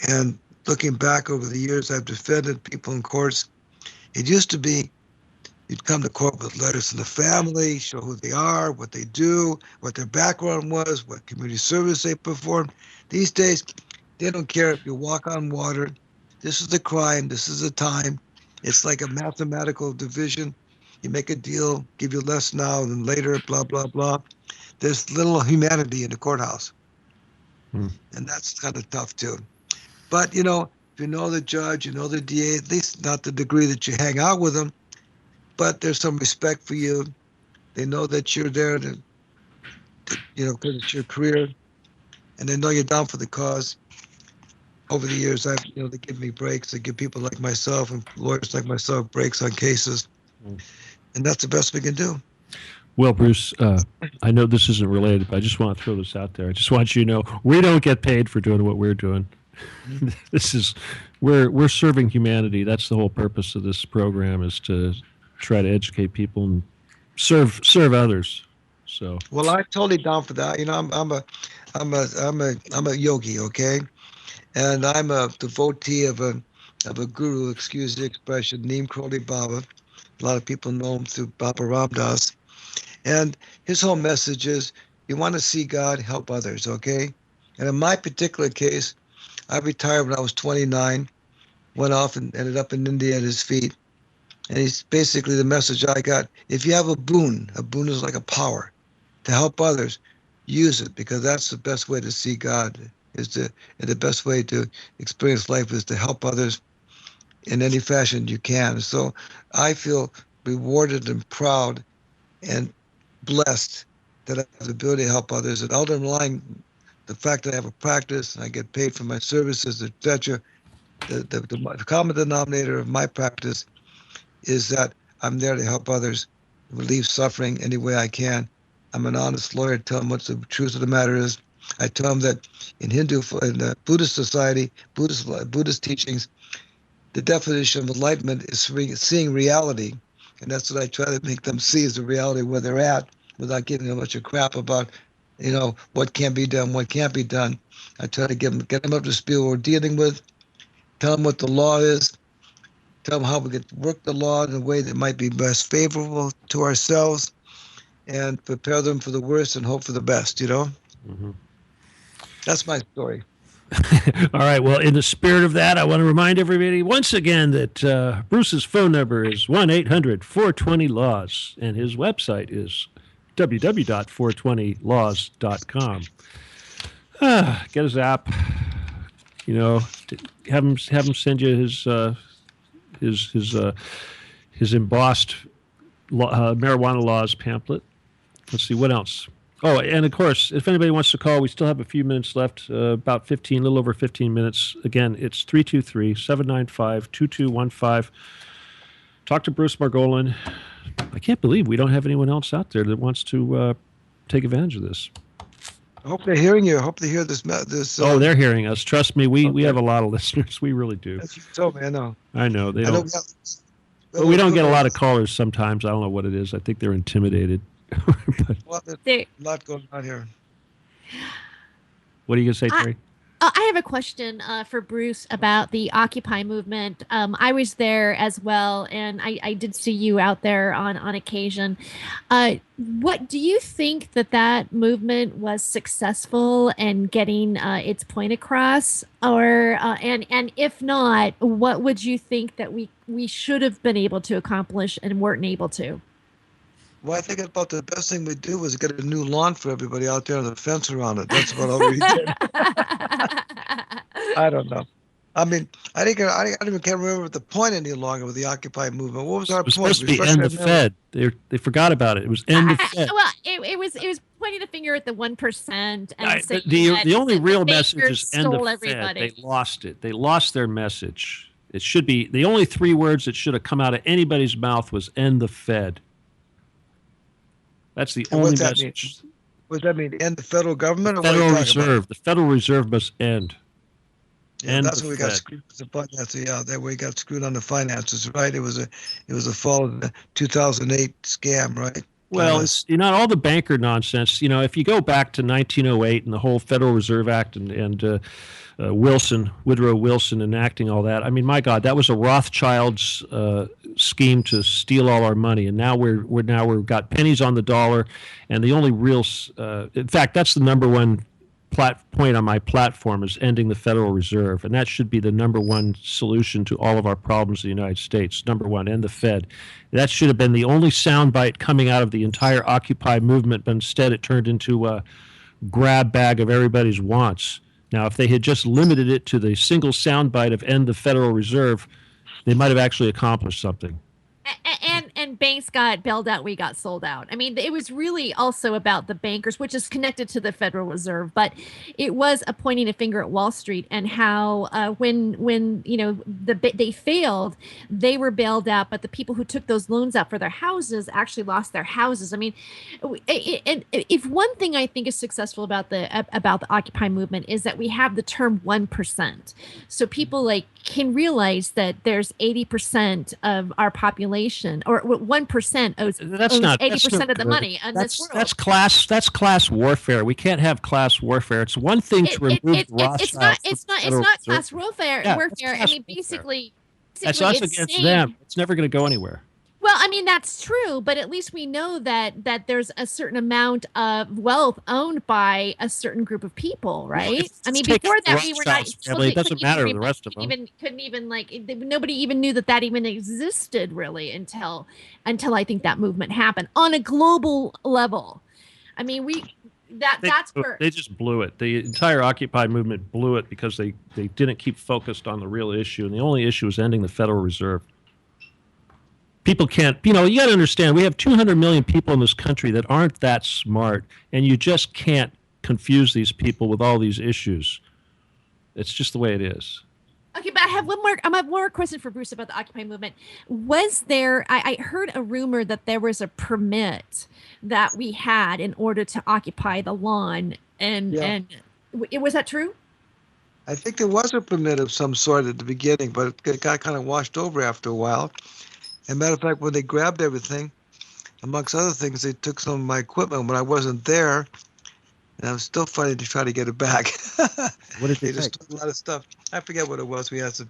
And looking back over the years, I've defended people in courts. It used to be you'd come to court with letters from the family, show who they are, what they do, what their background was, what community service they performed. These days, they don't care if you walk on water. This is the crime. This is the time. It's like a mathematical division. You make a deal, give you less now than later, blah, blah, blah. There's little humanity in the courthouse. And that's kind of tough, too. But, if you know the judge, you know the DA, at least not the degree that you hang out with them, but there's some respect for you. They know that you're there to because it's your career, and they know you're down for the cause. Over the years, they give me breaks. They give people like myself and lawyers like myself breaks on cases, and that's the best we can do. Well, Bruce, I know this isn't related, but I just want to throw this out there. I just want you to know we don't get paid for doing what we're doing. We're serving humanity. That's the whole purpose of this program, is to try to educate people and serve others. So, well, I'm totally down for that. I'm a yogi, okay, and I'm a devotee of a guru. Excuse the expression, Neem Karoli Baba. A lot of people know him through Baba Ram Dass, and his whole message is: you want to see God, help others, okay? And in my particular case, I retired when I was 29, went off and ended up in India at his feet. And he's basically the message I got. If you have a boon is like a power to help others, use it, because that's the best way to see God, and the best way to experience life is to help others in any fashion you can. So I feel rewarded and proud and blessed that I have the ability to help others. And underlying the fact that I have a practice and I get paid for my services, etc., the common denominator of my practice is that I'm there to help others relieve suffering any way I can. I'm an honest lawyer. Tell them what the truth of the matter is. I tell them that in the Buddhist society, Buddhist teachings, the definition of enlightenment is seeing reality. And that's what I try to make them see, is the reality where they're at, without giving them a bunch of crap about, what can be done, what can't be done. I try to get them up to speed what we're dealing with, tell them what the law is, tell them how we could work the law in a way that might be best favorable to ourselves, and prepare them for the worst and hope for the best, Mm-hmm. That's my story. All right. Well, in the spirit of that, I want to remind everybody once again that Bruce's phone number is 1-800-420-LAWS, and his website is www.420laws.com. Get his app. Have him send you his embossed marijuana laws pamphlet. Let's see what else. Oh, and of course, if anybody wants to call, we still have a few minutes left, about 15, a little over 15 minutes. Again, it's 323-795-2215. Talk to Bruce Margolin. I can't believe we don't have anyone else out there that wants to take advantage of this. I hope they're hearing you. I hope they hear this. They're hearing us. Trust me, we have a lot of listeners. We really do. That's what you told me. I know. I know. They don't. But we don't get a lot of callers sometimes. I don't know what it is. I think they're intimidated. Well, there's a lot going on here. What are you going to say, Terry? I have a question for Bruce about the Occupy movement. I was there as well, and I did see you out there on occasion. What do you think that movement was successful in getting its point across, or and if not, what would you think that we should have been able to accomplish and weren't able to? Well, I think about the best thing we do was get a new lawn for everybody out there and a fence around it. That's about all we did. I don't know. I mean, I don't even can't remember the point any longer with the Occupy movement. What was our point? It was supposed to be end the Fed. They forgot about it. It was end the Fed. Well, it was pointing the finger at the 1% and saying the only real message is end the everybody. Fed. They lost it. They lost their message. It should be the only three words that should have come out of anybody's mouth was end the Fed. That's the only message. What does that mean? End the federal government, or what are you Federal talking about? Reserve. The Federal Reserve must end. Yeah, End that's the where we got Fed. screwed with the finances. Yeah, that way we got screwed on the finances, right? It was a fall of the 2008 scam, right? On Well, us. it's not all the banker nonsense. If you go back to 1908 and the whole Federal Reserve Act and Woodrow Wilson enacting all that. I mean, my God, that was a Rothschild's scheme to steal all our money, and now we've got pennies on the dollar, and the only real, in fact, that's the number one point on my platform is ending the Federal Reserve, and that should be the number one solution to all of our problems in the United States. Number one, end the Fed. That should have been the only soundbite coming out of the entire Occupy movement, but instead it turned into a grab bag of everybody's wants. Now, if they had just limited it to the single soundbite of end the Federal Reserve, they might have actually accomplished something. And banks got bailed out. We got sold out. I mean, it was really also about the bankers, which is connected to the Federal Reserve, but it was a pointing a finger at Wall Street and how when they failed, they were bailed out, but the people who took those loans out for their houses actually lost their houses. I mean, if one thing I think is successful about the Occupy movement is that we have the term 1%, so people can realize that there's 80% of our population, or 1% owns 80% of the money in this world. That's class warfare. We can't have class warfare. It's one thing to remove Rothschild. It's not class warfare. Yeah, warfare. class I mean, warfare. basically That's us against them. It's never going to go anywhere. Well, I mean, that's true, but at least we know that there's a certain amount of wealth owned by a certain group of people, right? I mean, before that, we were not. Family. It doesn't matter to the rest of them. Couldn't even nobody even knew that even existed really until I think that movement happened on a global level. I mean, that's where they just blew it. The entire Occupy movement blew it because they didn't keep focused on the real issue, and the only issue was ending the Federal Reserve. People can't, you got to understand, we have 200 million people in this country that aren't that smart, and you just can't confuse these people with all these issues. It's just the way it is. Okay, but I have one more question for Bruce about the Occupy movement. Was there, I heard a rumor that there was a permit that we had in order to occupy the lawn, and was that true? I think there was a permit of some sort at the beginning, but it got kind of washed over after a while. As a matter of fact, when they grabbed everything, amongst other things, they took some of my equipment when I wasn't there, and I'm still fighting to try to get it back. What did they just take? took a lot of stuff. I forget what it was. We had some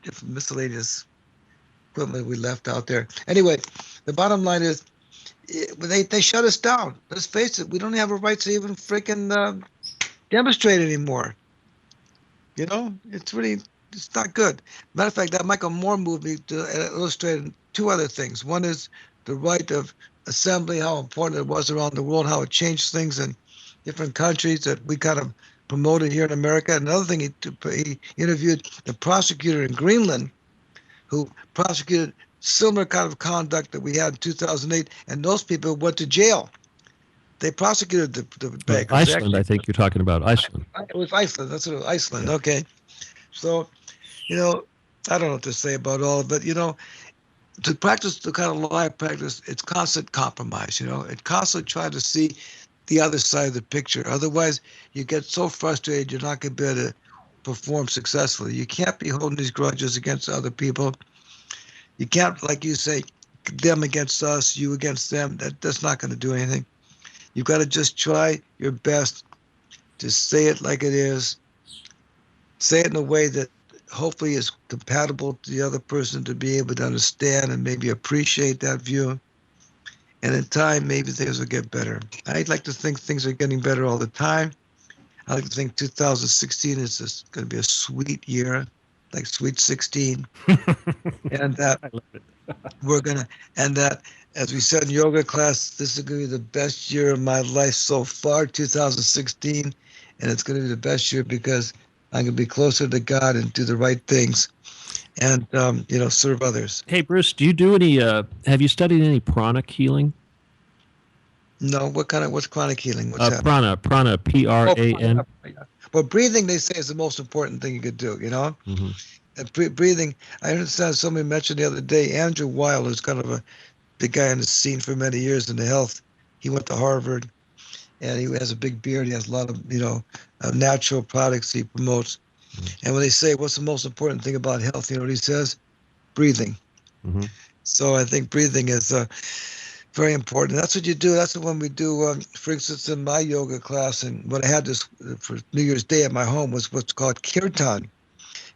different miscellaneous equipment we left out there. Anyway, the bottom line is, they shut us down. Let's face it, we don't have a right to even freaking demonstrate anymore. It's not good. Matter of fact, that Michael Moore movie illustrated two other things. One is the right of assembly, how important it was around the world, how it changed things in different countries that we kind of promoted here in America. Another thing, he interviewed the prosecutor in Greenland who prosecuted similar kind of conduct that we had in 2008, and those people went to jail. They prosecuted the bankers. Iceland, I think you're talking about Iceland. It was Iceland. That's what it was, Iceland. Yeah. Okay. So, I don't know what to say about all of it. To practice the kind of live practice, it's constant compromise. It constantly try to see the other side of the picture. Otherwise, you get so frustrated, you're not going to be able to perform successfully. You can't be holding these grudges against other people. You can't, like you say, them against us, you against them. That's not going to do anything. You've got to just try your best to say it like it is. Say it in a way that hopefully is compatible to the other person to be able to understand and maybe appreciate that view. And in time, maybe things will get better. I'd like to think things are getting better all the time. I like to think 2016 is going to be a sweet year, like Sweet 16. And that as we said in yoga class, this is going to be the best year of my life so far, 2016. And it's going to be the best year because I'm going to be closer to God and do the right things and, serve others. Hey, Bruce, do you do any, have you studied any pranic healing? No, what's chronic healing? What's that? Prana, P-R-A-N. Well, breathing, they say, is the most important thing you could do, Mm-hmm. And breathing, I understand somebody mentioned the other day, Andrew Weil, who's kind of the guy on the scene for many years in the health He went to Harvard, and he has a big beard. He has a lot of, natural products he promotes. And when they say, what's the most important thing about health, you know what he says? Breathing. Mm-hmm. So I think breathing is very important. That's what you do. That's when we do, for instance, in my yoga class, and what I had this for New Year's Day at my home was what's called kirtan.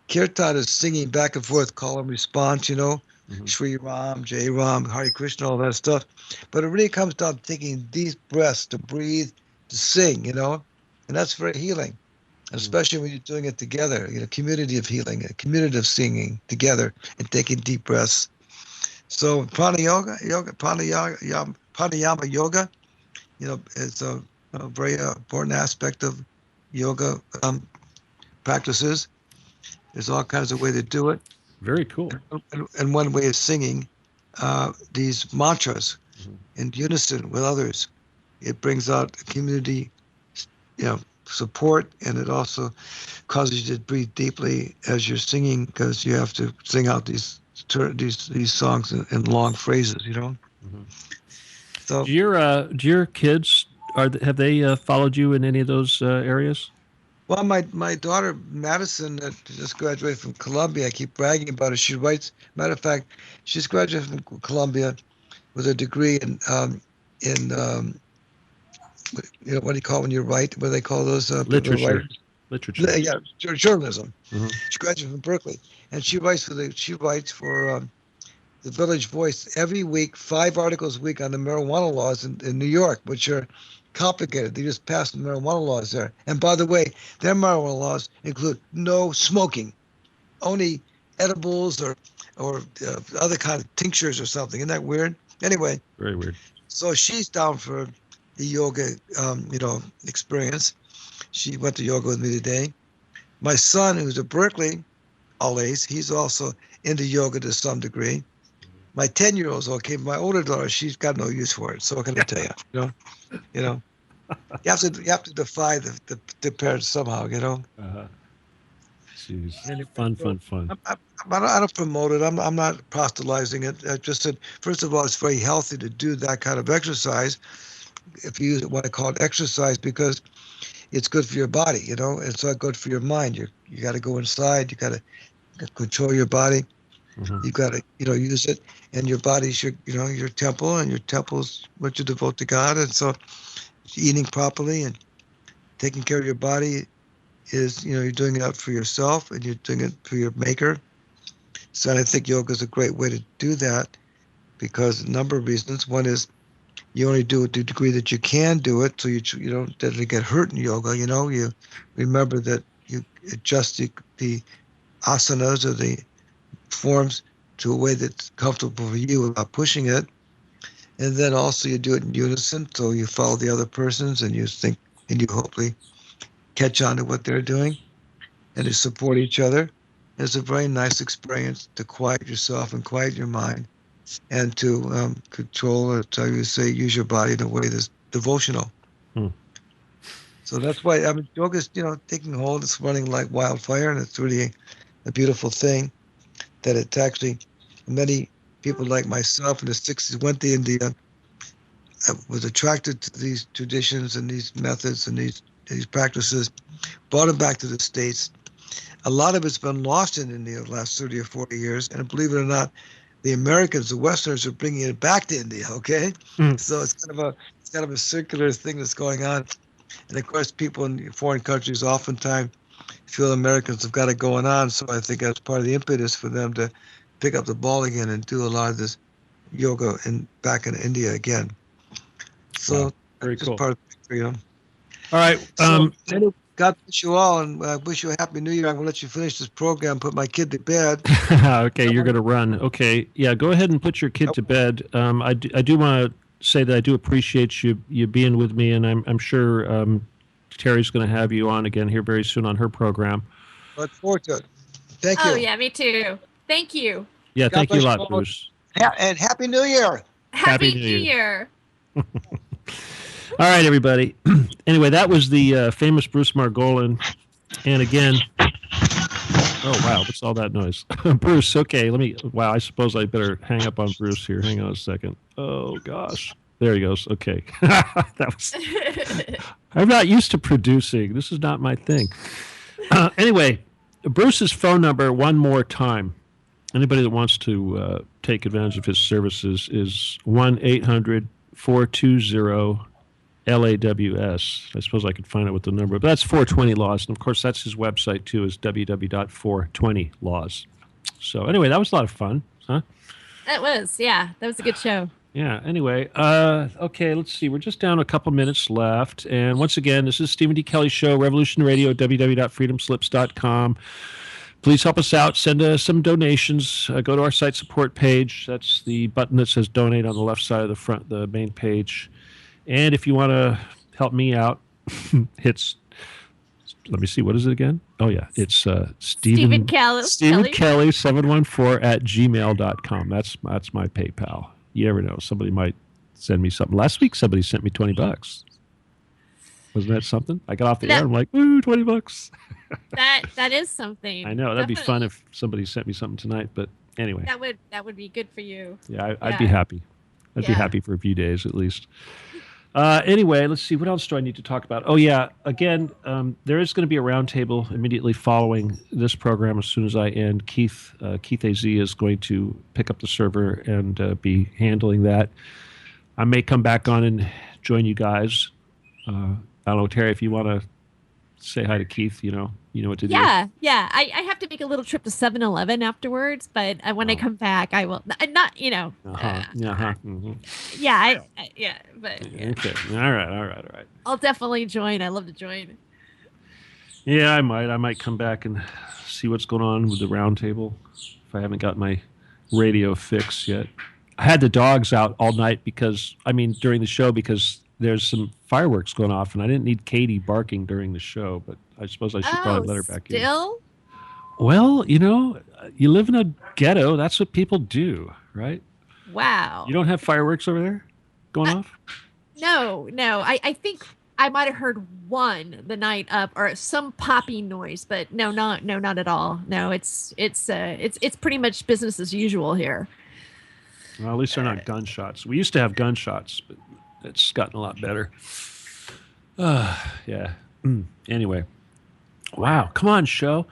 Kirtan is singing back and forth, call and response, Shri Ram, Jai Ram, Hare Krishna, all that stuff. But it really comes down to taking deep breaths to breathe, to sing, and that's very healing, especially when you're doing it together, community of healing, a community of singing together and taking deep breaths. So pranayama yoga, is a very important aspect of yoga practices. There's all kinds of ways to do it. Very cool. And one way is singing these mantras in unison with others. It brings out community, support, and it also causes you to breathe deeply as you're singing, because you have to sing out these songs in long phrases. So Do your kids have they followed you in any of those areas? Well, my daughter Madison that just graduated from Columbia. I keep bragging about her. She writes. Matter of fact, she's graduated from Columbia with a degree in what do you call it when you write? What do they call those people who write? Literature. Yeah, journalism. Mm-hmm. She graduated from Berkeley, and she writes for the Village Voice every week, 5 articles a week on the marijuana laws in New York, which are complicated. They just passed the marijuana laws there. And by the way, their marijuana laws include no smoking, only edibles or other kind of tinctures or something. Isn't that weird? Anyway. Very weird. So she's down for the yoga, experience. She went to yoga with me today. My son, who's at Berkeley, always, he's also into yoga to some degree. My 10-year-old's okay. My older daughter, she's got no use for it. So what can I tell you? You have to defy the parents somehow. Uh-huh. Jeez. Anyway, Fun. I don't promote it. I'm not proselytizing it. I just said, first of all, it's very healthy to do that kind of exercise. If you want to call it exercise, because it's good for your body. It's not good for your mind. You got to go inside. You got to control your body. Mm-hmm. You got to use it, and your body's your temple, and your temple's what you devote to God. And so eating properly and taking care of your body is you're doing it for yourself, and you're doing it for your maker. So I think yoga is a great way to do that, because a number of reasons. One is you only do it to the degree that you can do it, so you don't get hurt in yoga. You remember that you adjust the asanas or the forms to a way that's comfortable for you without pushing it. And then also you do it in unison, so you follow the other persons and you think, and you hopefully catch on to what they're doing, and you support each other. It's a very nice experience to quiet yourself and quiet your mind, and to control, or how you say, use your body in a way that's devotional. So that's why yoga's taking hold. It's running like wildfire, and it's really a beautiful thing. That it's actually, many people like myself in the 60s went to India, was attracted to these traditions and these methods and these practices, brought them back to the States. A lot of it's been lost in India the last 30 or 40 years, and believe it or not, the Americans, the Westerners, are bringing it back to India. Okay, so it's kind of a circular thing that's going on, and of course, people in foreign countries oftentimes feel Americans have got it going on. So I think that's part of the impetus for them to pick up the ball again and do a lot of this yoga back in India again. So wow. Very cool. Part of the, All right. Anyway, God bless you all, and I wish you a happy New Year. I'm going to let you finish this program, put my kid to bed. Okay, you're going to run. Okay, yeah, go ahead and put your kid to bed. I do want to say that I do appreciate you being with me, and I'm sure Terry's going to have you on again here very soon on her program. Look forward to it. Thank you. Oh, yeah, me too. Thank you. Yeah, God thank you a bless lot, you all. Bruce. And Happy New Year. Happy New Year. All right, everybody. Anyway, that was the famous Bruce Margolin. And again, oh, wow, what's all that noise? Bruce, okay, I suppose I better hang up on Bruce here. Hang on a second. Oh, gosh. There he goes. Okay. That was. I'm not used to producing. This is not my thing. Anyway, Bruce's phone number one more time. Anybody that wants to take advantage of his services is 1-800-420-LAWS. I suppose I could find out what the number, but that's 420 Laws. And of course, that's his website too, is www.420laws. So anyway, that was a lot of fun, huh? That was, yeah. That was a good show. Yeah, anyway, okay, let's see. We're just down a couple minutes left. And once again, this is Stephen D. Kelley Show, Revolution Radio, www.freedomslips.com. Please help us out. Send us some donations. Go to our site support page. That's the button that says donate on the left side of the main page. And if you want to help me out, it's, let me see, what is it again? Oh, yeah, it's Stephen Kelley 714@gmail.com. That's my PayPal. You never know. Somebody might send me something. Last week, somebody sent me $20. Wasn't that something? I got off the air. I'm like, ooh, $20. That is something. I know. That'd be fun if somebody sent me something tonight. But anyway. That would be good for you. Yeah, I'd be happy. I'd be happy for a few days at least. Anyway, let's see. What else do I need to talk about? Oh, yeah. Again, there is going to be a roundtable immediately following this program as soon as I end. Keith AZ is going to pick up the server and be handling that. I may come back on and join you guys. I don't know, Terry, if you want to say hi to Keith, you know what to do. Yeah. I have to make a little trip to 7-Eleven afterwards, but when I come back, I will not. Yeah. But okay. All right. I'll definitely join. I love to join. Yeah, I might come back and see what's going on with the roundtable if I haven't got my radio fixed yet. I had the dogs out all night during the show because there's some fireworks going off, and I didn't need Katie barking during the show, but I suppose I should probably let her back in. Still? Well, you live in a ghetto. That's what people do, right? Wow. You don't have fireworks over there going off? No. I think I might have heard one the night up, or some popping noise, but no, not at all. No, it's pretty much business as usual here. Well, at least they're not gunshots. We used to have gunshots, but it's gotten a lot better. Yeah. Anyway. Wow. Come on, show.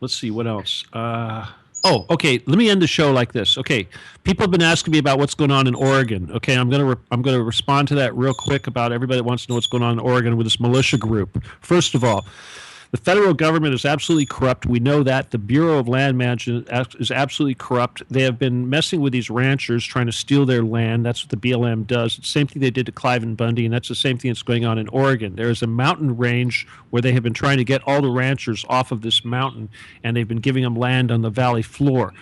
Let's see. What else? Okay. Let me end the show like this. Okay. People have been asking me about what's going on in Oregon. Okay. I'm gonna respond to that real quick about everybody that wants to know what's going on in Oregon with this militia group. First of all, the federal government is absolutely corrupt. We know that. The Bureau of Land Management is absolutely corrupt. They have been messing with these ranchers, trying to steal their land. That's what the BLM does. It's the same thing they did to Cliven Bundy, and that's the same thing that's going on in Oregon. There is a mountain range where they have been trying to get all the ranchers off of this mountain, and they've been giving them land on the valley floor.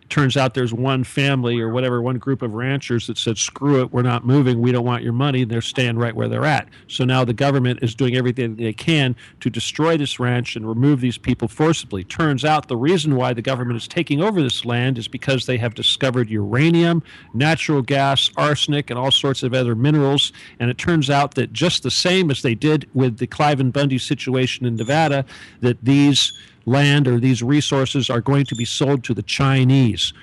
Turns out there's one family or whatever, one group of ranchers that said, screw it, we're not moving, we don't want your money, and they're staying right where they're at. So now the government is doing everything they can to destroy this ranch and remove these people forcibly. Turns out the reason why the government is taking over this land is because they have discovered uranium, natural gas, arsenic, and all sorts of other minerals. And it turns out that just the same as they did with the Cliven Bundy situation in Nevada, that these land or these resources are going to be sold to the Chinese.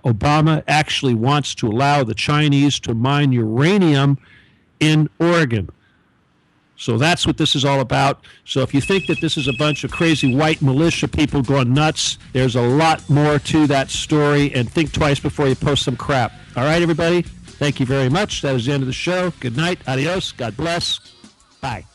Obama actually wants to allow the Chinese to mine uranium in Oregon. So that's what this is all about. So if you think that this is a bunch of crazy white militia people going nuts, there's a lot more to that story, and think twice before you post some crap. All right, everybody? Thank you very much. That is the end of the show. Good night. Adios. God bless. Bye.